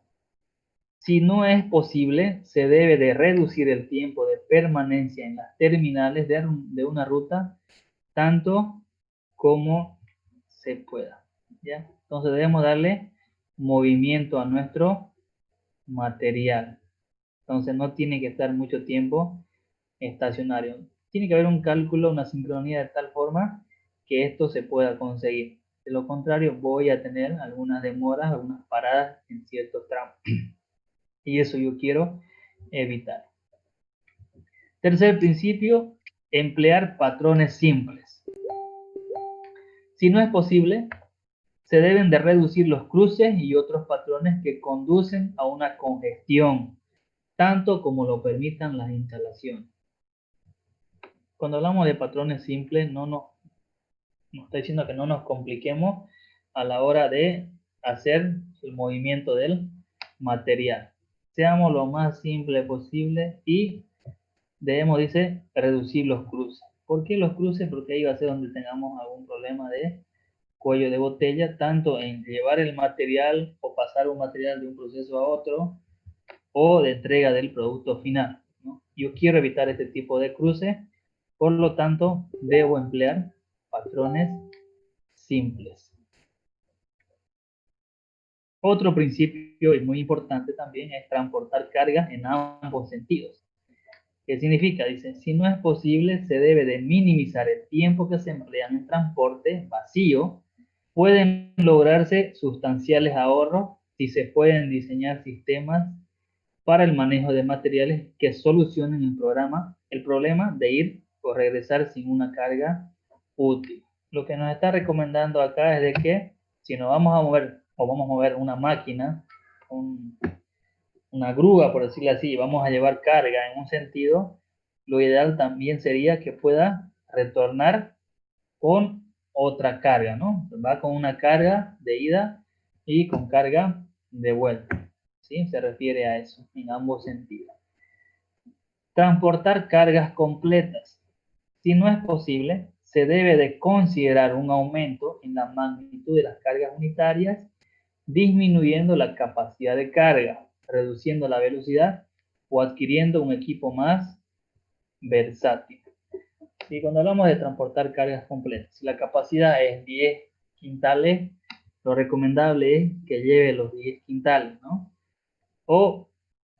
Si no es posible, se debe de reducir el tiempo de permanencia en las terminales de una ruta tanto como se pueda, ¿ya? Entonces debemos darle movimiento a nuestro material. Entonces no tiene que estar mucho tiempo estacionario. Tiene que haber un cálculo, una sincronía de tal forma que esto se pueda conseguir. De lo contrario, voy a tener algunas demoras, algunas paradas en ciertos tramos. Y eso yo quiero evitar. Tercer principio, emplear patrones simples. Si no es posible, se deben de reducir los cruces y otros patrones que conducen a una congestión, tanto como lo permitan las instalaciones. Cuando hablamos de patrones simples, nos está diciendo que no nos compliquemos a la hora de hacer el movimiento del material. Seamos lo más simple posible y debemos, dice, reducir los cruces. ¿Por qué los cruces? Porque ahí va a ser donde tengamos algún problema de cuello de botella, tanto en llevar el material o pasar un material de un proceso a otro o de entrega del producto final, ¿no? Yo quiero evitar este tipo de cruces, por lo tanto debo emplear patrones simples. Otro principio y muy importante también es transportar cargas en ambos sentidos. ¿Qué significa? Dice, si no es posible, se debe de minimizar el tiempo que se emplea en transporte vacío. Pueden lograrse sustanciales ahorros si se pueden diseñar sistemas para el manejo de materiales que solucionen el problema de ir o regresar sin una carga útil. Lo que nos está recomendando acá es de que si nos vamos a mover o vamos a mover una máquina, una grúa, por decirlo así, y vamos a llevar carga en un sentido, lo ideal también sería que pueda retornar con otra carga, ¿no? Va con una carga de ida y con carga de vuelta, ¿sí? Se refiere a eso en ambos sentidos. Transportar cargas completas. Si no es posible, se debe de considerar un aumento en la magnitud de las cargas unitarias, disminuyendo la capacidad de carga, reduciendo la velocidad o adquiriendo un equipo más versátil. Y cuando hablamos de transportar cargas completas, si la capacidad es 10 quintales, lo recomendable es que lleve los 10 quintales, ¿no? O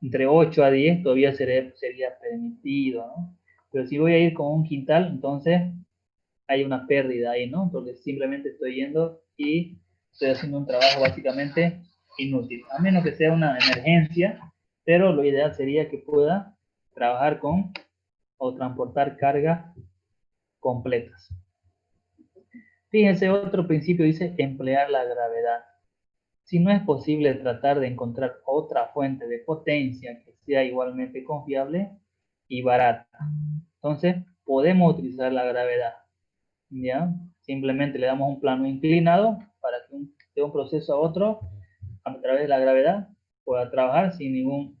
entre 8 a 10 todavía sería permitido, ¿no? Pero si voy a ir con un quintal, entonces hay una pérdida ahí, ¿no? Porque simplemente estoy yendo y estoy haciendo un trabajo básicamente inútil, a menos que sea una emergencia, pero lo ideal sería que pueda trabajar con o transportar cargas completas. Fíjense, otro principio dice emplear la gravedad. Si no es posible tratar de encontrar otra fuente de potencia que sea igualmente confiable y barata, entonces podemos utilizar la gravedad, ¿ya? Simplemente le damos un plano inclinado para que de un proceso a otro, a través de la gravedad, pueda trabajar sin ningún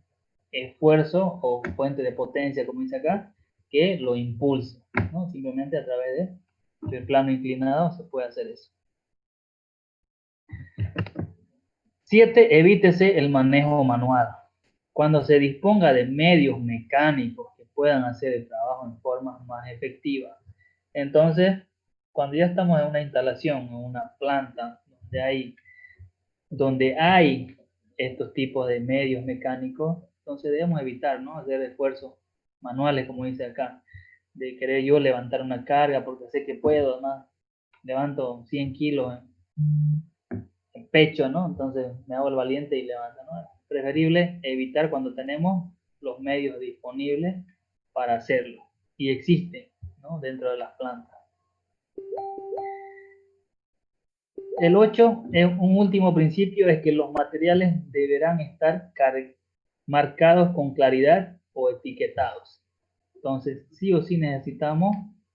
esfuerzo o fuente de potencia, como dice acá, que lo impulse, ¿no? Simplemente a través del plano inclinado se puede hacer eso. 7. Evítese el manejo manual. Cuando se disponga de medios mecánicos que puedan hacer el trabajo en forma forma más efectiva. Entonces, cuando ya estamos en una instalación, en una planta, donde hay estos tipos de medios mecánicos, entonces debemos evitar, ¿no? Hacer esfuerzos manuales, como dice acá, de querer yo levantar una carga porque sé que puedo, además levanto 100 kilos en pecho, ¿no? Entonces me hago el valiente y levanto, ¿no? Es preferible evitar cuando tenemos los medios disponibles para hacerlo, y existen, ¿no? Dentro de las plantas. El 8 es un último principio, es que los materiales deberán estar marcados con claridad o etiquetados. Entonces, sí o sí necesitamos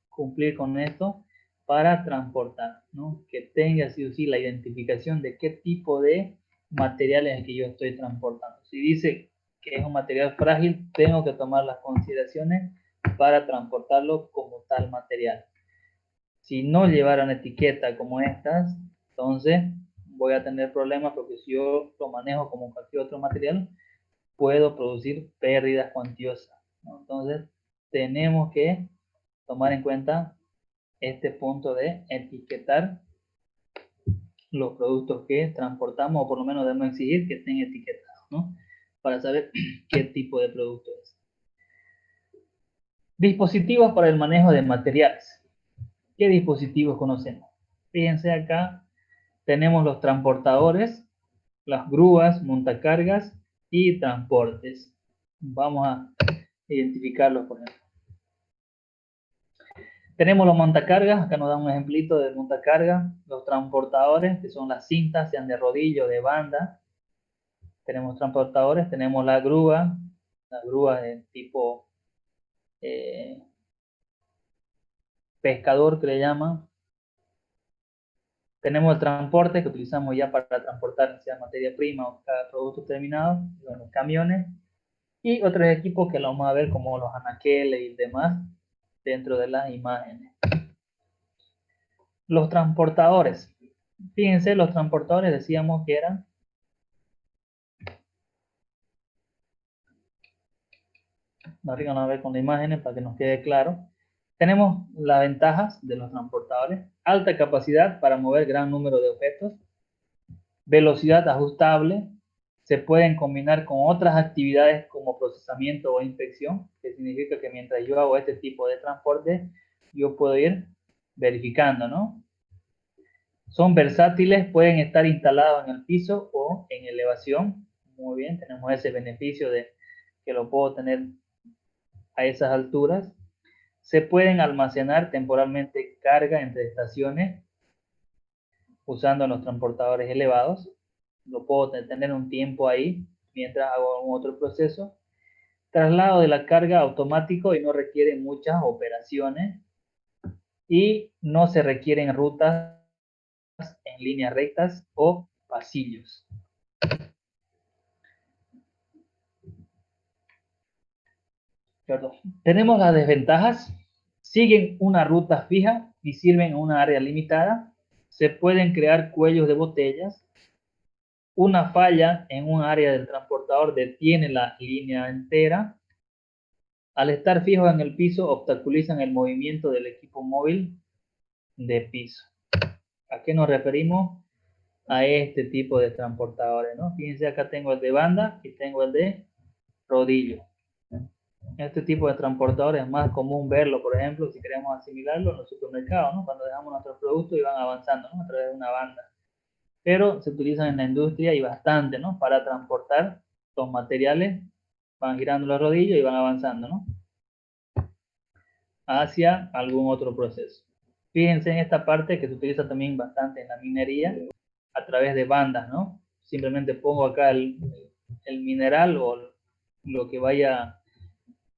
cumplir con esto para transportar, ¿no? Que tenga sí o sí la identificación de qué tipo de materiales es el que yo estoy transportando. Si dice que es un material frágil, tengo que tomar las consideraciones para transportarlo como tal material. Si no llevara una etiqueta como estas, entonces voy a tener problemas, porque si yo lo manejo como cualquier otro material, puedo producir pérdidas cuantiosas, ¿no? Entonces tenemos que tomar en cuenta este punto de etiquetar los productos que transportamos, o por lo menos debemos exigir que estén etiquetados, ¿no? Para saber qué tipo de producto es. Dispositivos para el manejo de materiales. ¿Qué dispositivos conocemos? Fíjense acá, tenemos los transportadores, las grúas, montacargas y transportes. Vamos a identificarlos, por ejemplo. Tenemos los montacargas, acá nos da un ejemplito de montacarga. Los transportadores, que son las cintas, sean de rodillo o de banda. Tenemos transportadores, tenemos la grúa de tipo pescador, que le llaman. Tenemos el transporte, que utilizamos ya para transportar sea materia prima o cada producto terminado, los camiones, y otros equipos que lo vamos a ver como los anaqueles y demás dentro de las imágenes. Los transportadores. Fíjense, los transportadores decíamos que eran ahorita vamos a ver con las imágenes para que nos quede claro. Tenemos las ventajas de los transportadores: alta capacidad para mover gran número de objetos, velocidad ajustable, se pueden combinar con otras actividades como procesamiento o inspección, que significa que mientras yo hago este tipo de transporte, yo puedo ir verificando, ¿no? Son versátiles, pueden estar instalados en el piso o en elevación. Muy bien, tenemos ese beneficio de que lo puedo tener a esas alturas. Se pueden almacenar temporalmente carga entre estaciones usando los transportadores elevados. Lo puedo tener un tiempo ahí mientras hago algún otro proceso. Traslado de la carga automático y no requiere muchas operaciones. Y no se requieren rutas en líneas rectas o pasillos. Perdón. Tenemos las desventajas. Siguen una ruta fija y sirven en una área limitada. Se pueden crear cuellos de botellas. Una falla en un área del transportador detiene la línea entera. Al estar fijos en el piso, obstaculizan el movimiento del equipo móvil de piso. ¿A qué nos referimos? A este tipo de transportadores, ¿no? Fíjense, acá tengo el de banda y tengo el de rodillo. Este tipo de transportador es más común verlo, por ejemplo, si queremos asimilarlo en los supermercados, ¿no? Cuando dejamos nuestros productos y van avanzando, ¿no? A través de una banda. Pero se utilizan en la industria y bastante, ¿no? Para transportar los materiales, van girando los rodillos y van avanzando, ¿no? Hacia algún otro proceso. Fíjense en esta parte que se utiliza también bastante en la minería a través de bandas, ¿no? Simplemente pongo acá el mineral o lo que vaya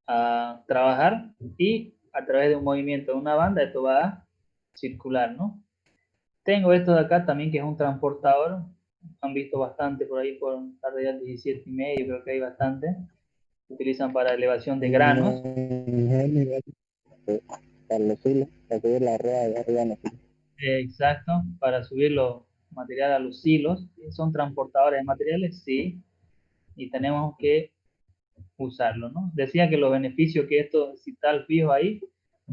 a trabajar y a través de un movimiento de una banda esto va a circular, ¿no? Tengo esto de acá también, que es un transportador. Han visto bastante por ahí por la radial 17,5, creo que hay bastante. Se utilizan para elevación de granos. Exacto, para subir los materiales a los silos. ¿Son transportadores de materiales? Sí. Y tenemos que usarlo, ¿no? Decía que los beneficios que esto, si está al fijo ahí,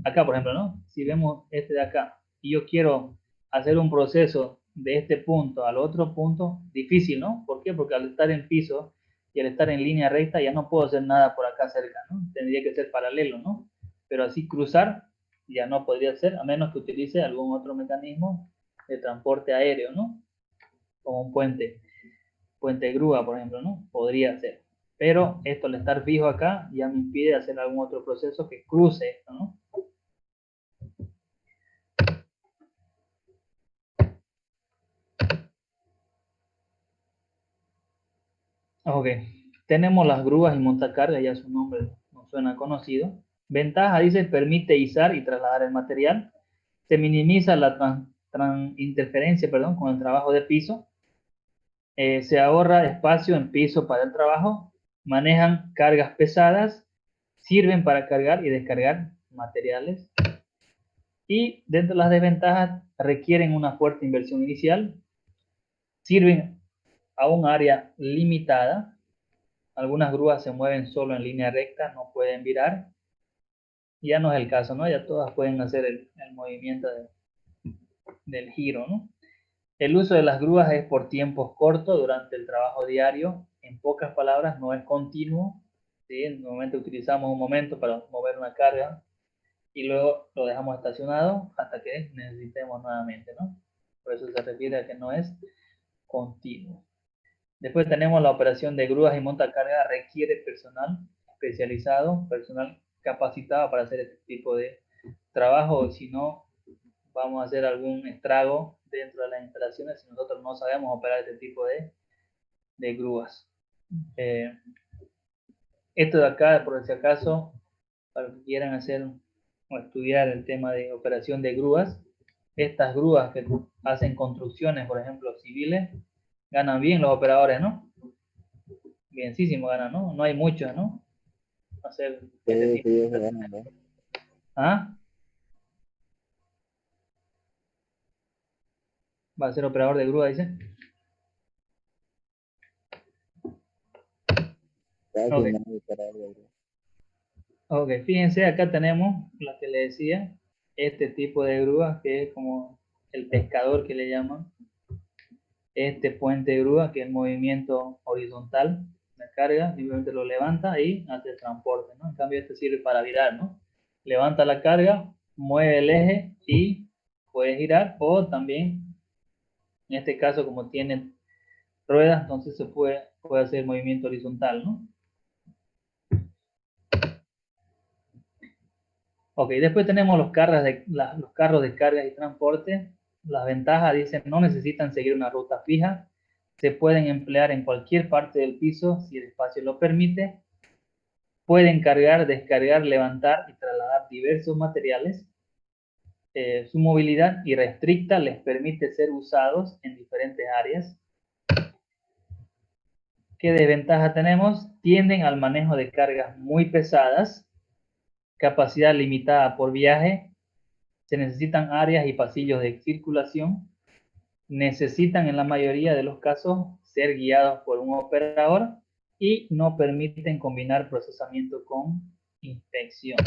acá, por ejemplo, ¿no? Si vemos este de acá, y yo quiero hacer un proceso de este punto al otro punto, difícil, ¿no? ¿Por qué? Porque al estar en piso y al estar en línea recta ya no puedo hacer nada por acá cerca, ¿no? Tendría que ser paralelo, ¿no? Pero así cruzar ya no podría ser, a menos que utilice algún otro mecanismo de transporte aéreo, ¿no? Como un puente grúa, por ejemplo, ¿no? Podría ser. Pero esto al estar fijo acá ya me impide hacer algún otro proceso que cruce esto, ¿no? Ok, tenemos las grúas y montacargas, ya su nombre nos suena conocido. Ventaja, dice, permite izar y trasladar el material. Se minimiza la interferencia, perdón, con el trabajo de piso. Se ahorra espacio en piso para el trabajo. Manejan cargas pesadas. Sirven para cargar y descargar materiales. Y dentro de las desventajas, requieren una fuerte inversión inicial. Sirven a un área limitada. Algunas grúas se mueven solo en línea recta, no pueden virar. Ya no es el caso, ¿no? Ya todas pueden hacer el movimiento del giro, ¿no? El uso de las grúas es por tiempos cortos durante el trabajo diario. En pocas palabras, no es continuo. ¿Sí? Normalmente utilizamos un momento para mover una carga y luego lo dejamos estacionado hasta que necesitemos nuevamente, ¿no? Por eso se refiere a que no es continuo. Después tenemos la operación de grúas y montacargas, requiere personal especializado, personal capacitado para hacer este tipo de trabajo, si no vamos a hacer algún estrago dentro de las instalaciones si nosotros no sabemos operar este tipo de grúas. Esto de acá, por si acaso, para los que quieran hacer o estudiar el tema de operación de grúas, estas grúas que hacen construcciones, por ejemplo, civiles, ganan bien los operadores, ¿no? Bienísimo ganan, ¿no? No hay muchos, ¿no? Hacer este tipo de... se gana, ¿no? ¿Ah? Va a ser operador de grúa, dice. Casi Ok. nadie para algo, bro. Ok, fíjense, acá tenemos la que le decía, este tipo de grúa que es como el pescador que le llaman, este puente de grúa que es el movimiento horizontal, la carga, simplemente lo levanta y hace el transporte, ¿no? En cambio este sirve para virar, ¿no? Levanta la carga, mueve el eje y puede girar, o también, en este caso como tiene ruedas, entonces se puede hacer el movimiento horizontal, ¿no? Ok, después tenemos los carros de carga y transporte. Las ventajas, dicen, no necesitan seguir una ruta fija. Se pueden emplear en cualquier parte del piso si el espacio lo permite. Pueden cargar, descargar, levantar y trasladar diversos materiales. Su movilidad irrestricta les permite ser usados en diferentes áreas. ¿Qué desventaja tenemos? Tienden al manejo de cargas muy pesadas, capacidad limitada por viaje. Se necesitan áreas y pasillos de circulación. Necesitan en la mayoría de los casos ser guiados por un operador y no permiten combinar procesamiento con inspección.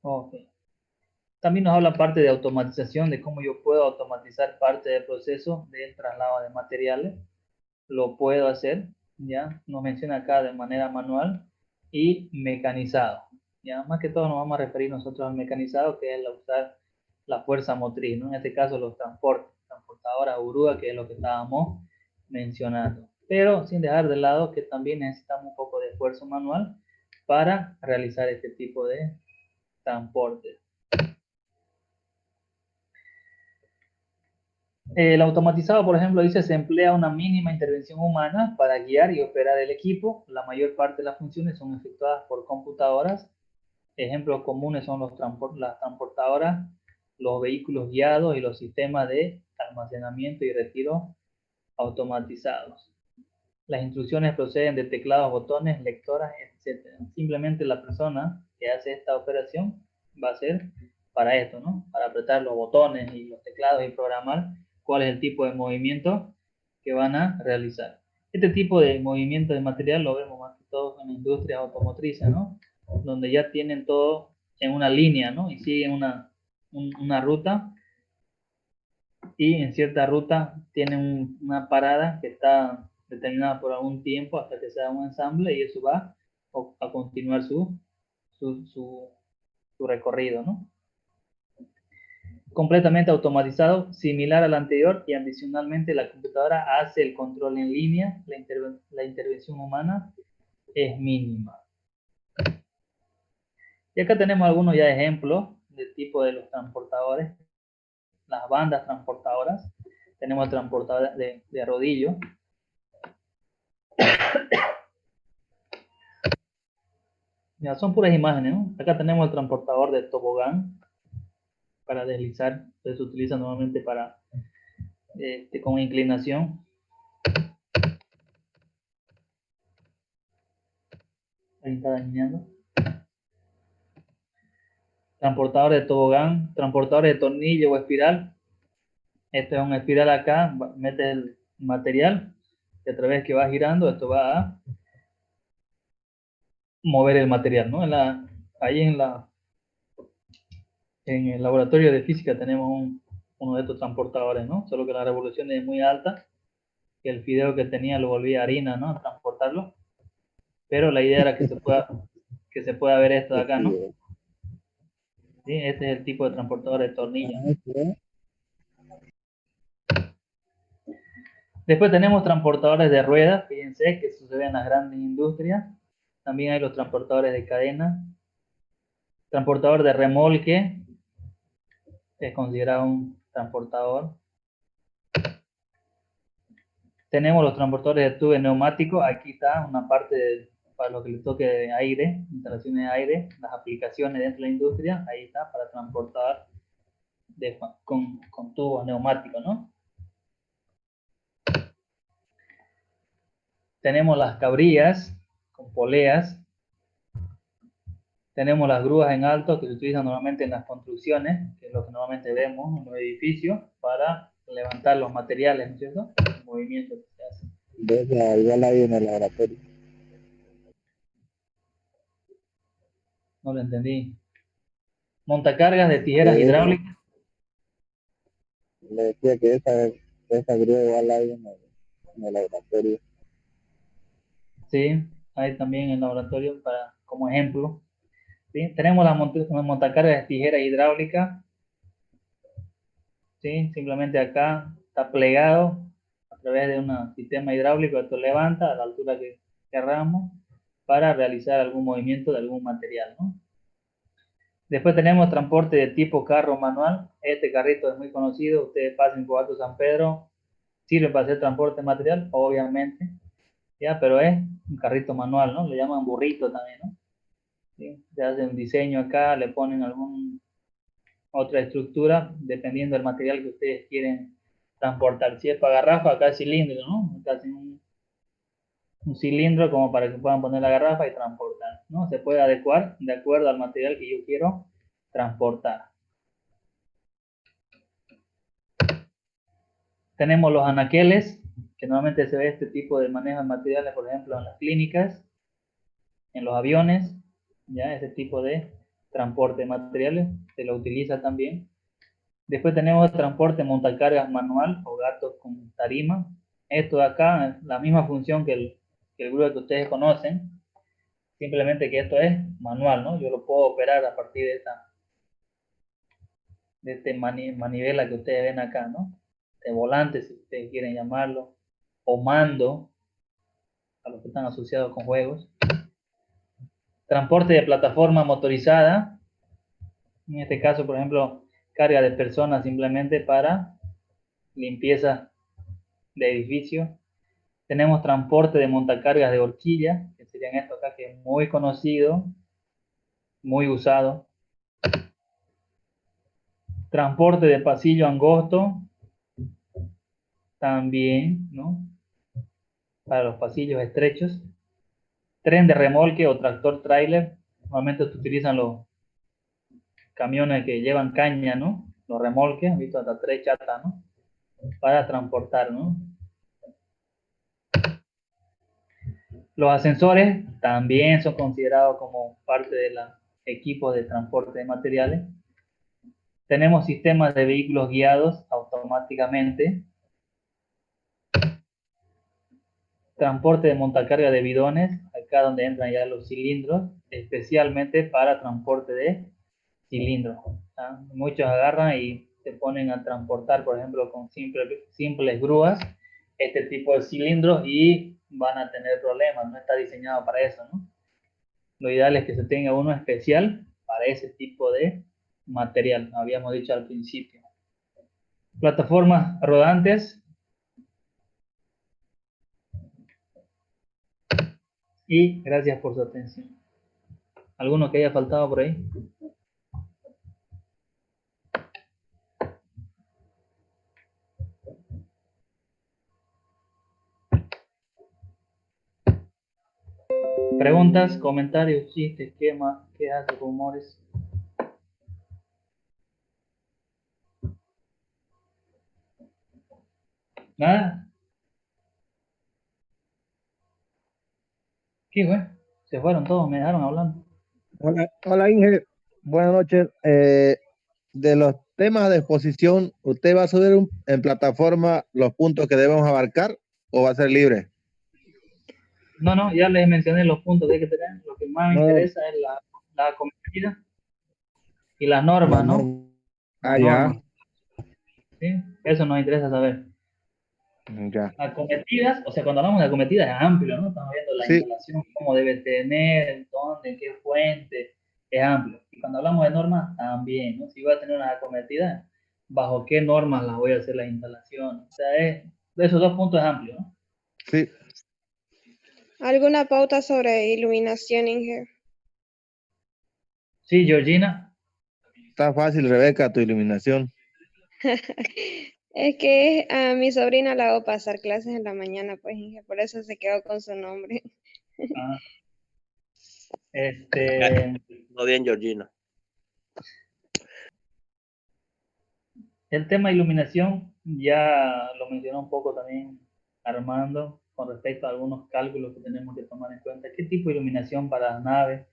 Ok. También nos habla parte de automatización, de cómo yo puedo automatizar parte del proceso del traslado de materiales. Lo puedo hacer, ¿ya? Nos menciona acá de manera manual y mecanizado. ¿Ya? Más que todo nos vamos a referir nosotros al mecanizado, que es usar la fuerza motriz, ¿no? En este caso los transportadoras o grúas, que es lo que estábamos mencionando. Pero sin dejar de lado que también necesitamos un poco de esfuerzo manual para realizar este tipo de transporte. El automatizado, por ejemplo, dice se emplea una mínima intervención humana para guiar y operar el equipo. La mayor parte de las funciones son efectuadas por computadoras. Ejemplos comunes son las transportadoras, los vehículos guiados y los sistemas de almacenamiento y retiro automatizados. Las instrucciones proceden de teclados, botones, lectoras, etc. Simplemente la persona que hace esta operación va a ser para esto, ¿no? Para apretar los botones y los teclados y programar cuál es el tipo de movimiento que van a realizar. Este tipo de movimiento de material lo vemos más que todo en la industria automotriz, ¿no? Donde ya tienen todo en una línea, ¿no? Y siguen una ruta, y en cierta ruta tienen una parada que está determinada por algún tiempo hasta que se haga un ensamble, y eso va a continuar su recorrido, ¿no? Completamente automatizado, similar al anterior, y adicionalmente la computadora hace el control en línea. La intervención humana es mínima. Y acá tenemos algunos ya ejemplos del tipo de los transportadores, las bandas transportadoras. Tenemos el transportador de rodillo. Ya, son puras imágenes, ¿no? Acá tenemos el transportador de tobogán para deslizar. Se utiliza normalmente para con inclinación. Ahí está dañando. Transportador de tobogán, transportador de tornillo o espiral. Esto es una espiral acá, mete el material y a través que va girando, esto va a mover el material, ¿no? Ahí en el laboratorio de física tenemos uno de estos transportadores, ¿no? Solo que la revolución es muy alta, que el fideo que tenía lo volvía harina, ¿no? A transportarlo. Pero la idea era que se pueda ver esto de acá, ¿no? ¿Sí? Este es el tipo de transportador de tornillo. Después tenemos transportadores de ruedas, fíjense que sucede en las grandes industrias. También hay los transportadores de cadena. Transportador de remolque, es considerado un transportador. Tenemos los transportadores de tubo neumático. Aquí está una parte para lo que le toque de aire, instalaciones de aire, las aplicaciones dentro de la industria. Ahí está, para transportar con tubos neumáticos, ¿no? Tenemos las cabrillas con poleas. Tenemos las grúas en alto que se utilizan normalmente en las construcciones, que es lo que normalmente vemos en los edificios, para levantar los materiales, ¿no es cierto? El movimiento que se hace. Entonces, igual hay en el laboratorio. No lo entendí. Montacargas de tijeras hidráulicas. Le decía que esa grúa igual hay en el laboratorio. Sí, hay también en el laboratorio como ejemplo. ¿Sí? Tenemos las montacargas de tijeras hidráulicas. ¿Sí? Simplemente acá está plegado a través de un sistema hidráulico. Esto levanta a la altura que querramos para realizar algún movimiento de algún material, ¿no? Después tenemos transporte de tipo carro manual. Este carrito es muy conocido. Ustedes pasen por Alto San Pedro, sirve para hacer transporte de material, obviamente, ¿ya? Pero es un carrito manual, ¿no? Le llaman burrito también, ¿no? ¿Sí? Se hace un diseño acá, le ponen otra estructura, dependiendo del material que ustedes quieren transportar. Si es para garrafa, acá es cilindro, ¿no? Acá hacen un cilindro como para que puedan poner la garrafa y transportar, ¿no? Se puede adecuar de acuerdo al material que yo quiero transportar. Tenemos los anaqueles, que normalmente se ve este tipo de manejo de materiales, por ejemplo, en las clínicas, en los aviones, ya ese tipo de transporte de materiales se lo utiliza también. Después tenemos el transporte montacargas manual o gatos con tarima. Esto de acá es la misma función que el grúa que ustedes conocen, simplemente que esto es manual, ¿no? Yo lo puedo operar a partir de este manivela que ustedes ven acá, ¿no? De volante, si ustedes quieren llamarlo, o mando, a los que están asociados con juegos. Transporte de plataforma motorizada, en este caso, por ejemplo, carga de personas simplemente para limpieza de edificio. Tenemos transporte de montacargas de horquilla, que serían estos acá, que es muy conocido, muy usado. Transporte de pasillo angosto, también, ¿no? Para los pasillos estrechos. Tren de remolque o tractor trailer, normalmente se utilizan los camiones que llevan caña, ¿no? Los remolques, han visto hasta 3 chatas, ¿no? Para transportar, ¿no? Los ascensores también son considerados como parte de los equipos de transporte de materiales. Tenemos sistemas de vehículos guiados automáticamente. Transporte de montacarga de bidones, acá donde entran ya los cilindros, especialmente para transporte de cilindros. ¿Ah? Muchos agarran y se ponen a transportar, por ejemplo, con simples grúas, este tipo de cilindros y van a tener problemas. No está diseñado para eso, ¿no? Lo ideal es que se tenga uno especial para ese tipo de material, habíamos dicho al principio. Plataformas rodantes. Y gracias por su atención. ¿Alguno que haya faltado por ahí? Preguntas, comentarios, chistes, quemas, quejas, rumores. ¿Nada? ¿Qué fue? Se fueron todos, me dejaron hablando. Hola, hola Inge, buenas noches. De los temas de exposición, ¿usted va a subir en plataforma los puntos que debemos abarcar o va a ser libre? No, ya les mencioné los puntos que hay que tener. Lo que más me No. interesa es la acometida y las normas, ¿no? Las normas. ¿Sí? Eso nos interesa saber. Ya. Acometidas, o sea, cuando hablamos de acometidas es amplio, ¿no? Estamos viendo la Sí. instalación, cómo debe tener, dónde, en qué fuente, es amplio. Y cuando hablamos de normas, también, ¿no? Si voy a tener una acometida, ¿bajo qué normas las voy a hacer la instalación? O sea, de esos dos puntos es amplio, ¿no? Sí. ¿Alguna pauta sobre iluminación, Inge? Sí, Georgina. Está fácil, Rebeca, tu iluminación. Es que a mi sobrina la hago pasar clases en la mañana, pues, Inge, por eso se quedó con su nombre. Ah. No bien, Georgina. El tema de iluminación ya lo mencionó un poco también Armando con respecto a algunos cálculos que tenemos que tomar en cuenta. ¿Qué tipo de iluminación para las naves?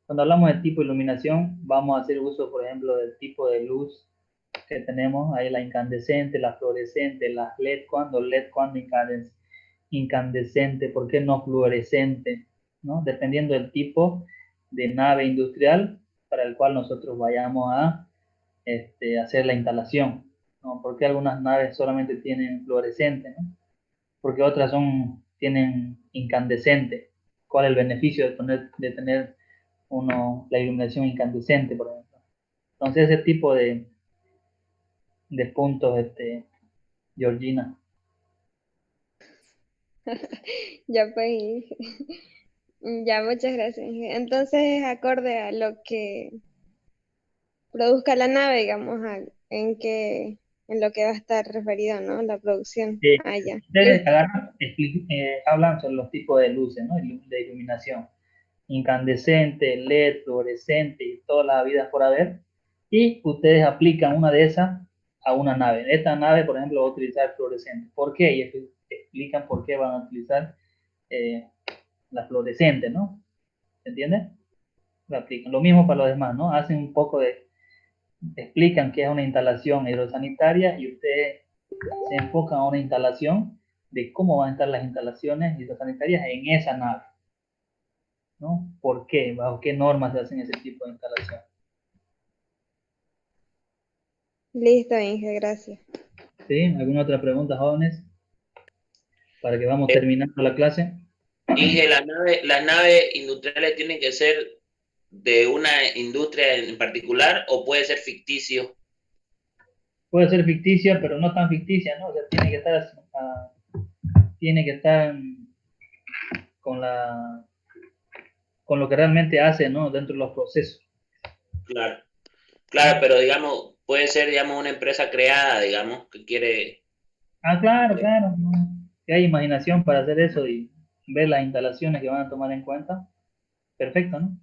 Cuando hablamos de tipo de iluminación, vamos a hacer uso, por ejemplo, del tipo de luz que tenemos. Ahí la incandescente, la fluorescente, las LED, cuando incandescente, ¿por qué no fluorescente? ¿No? Dependiendo del tipo de nave industrial para el cual nosotros vayamos a hacer la instalación, ¿no? Porque algunas naves solamente tienen fluorescente, ¿no? Porque otras tienen incandescente. ¿Cuál es el beneficio de tener la iluminación incandescente, por ejemplo? Entonces, ese tipo de puntos, Georgina. Ya pues, Inge. Ya, muchas gracias, Inge. Entonces es acorde a lo que produzca la nave, digamos, en lo que va a estar referido, ¿no? La producción. Ya. Ustedes hablan sobre los tipos de luces, ¿no? De iluminación. Incandescente, LED, fluorescente y todas las habidas por haber. Y ustedes aplican una de esas a una nave. Esta nave, por ejemplo, va a utilizar fluorescente. ¿Por qué? Y explican por qué van a utilizar la fluorescente, ¿no? ¿Se entiende? Lo aplican. Lo mismo para los demás, ¿no? Hacen un poco explican qué es una instalación hidrosanitaria y ustedes se enfocan a una instalación de cómo van a estar las instalaciones hidrosanitarias en esa nave, ¿no? ¿Por qué? ¿Bajo qué normas se hacen ese tipo de instalación? Listo, Inge, gracias. ¿Sí? ¿Alguna otra pregunta, jóvenes? Para que vamos terminando la clase. Inge, las naves industriales tienen que ser de una industria en particular o puede ser ficticio. Puede ser ficticia, pero no tan ficticia, ¿no? O sea, tiene que estar con lo que realmente hace, ¿no? Dentro de los procesos. Claro, pero digamos, puede ser, digamos, una empresa creada, digamos, que quiere... Claro, ¿no? Si hay imaginación para hacer eso y ver las instalaciones que van a tomar en cuenta, perfecto, ¿no?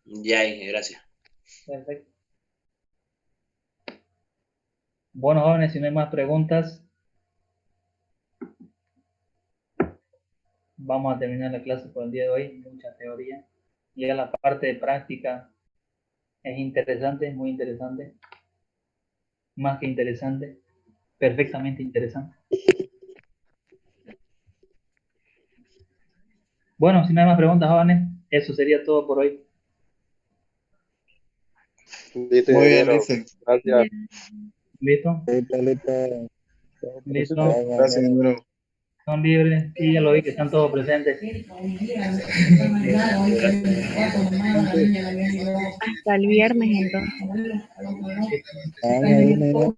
Ya, Inge, gracias. Perfecto. Bueno, jóvenes, si no hay más preguntas, vamos a terminar la clase por el día de hoy, mucha teoría. Y ya la parte de práctica es interesante, muy interesante. Más que interesante, perfectamente interesante. Bueno, si no hay más preguntas, jóvenes, eso sería todo por hoy. Listo, Muy bien, ingeniero. listo. Gracias. ¿Listo? Listo. ¿Listo? Gracias, ingeniero. Son libres, sí, ya lo vi que están todos presentes. Hasta el viernes entonces. Ah, ahí,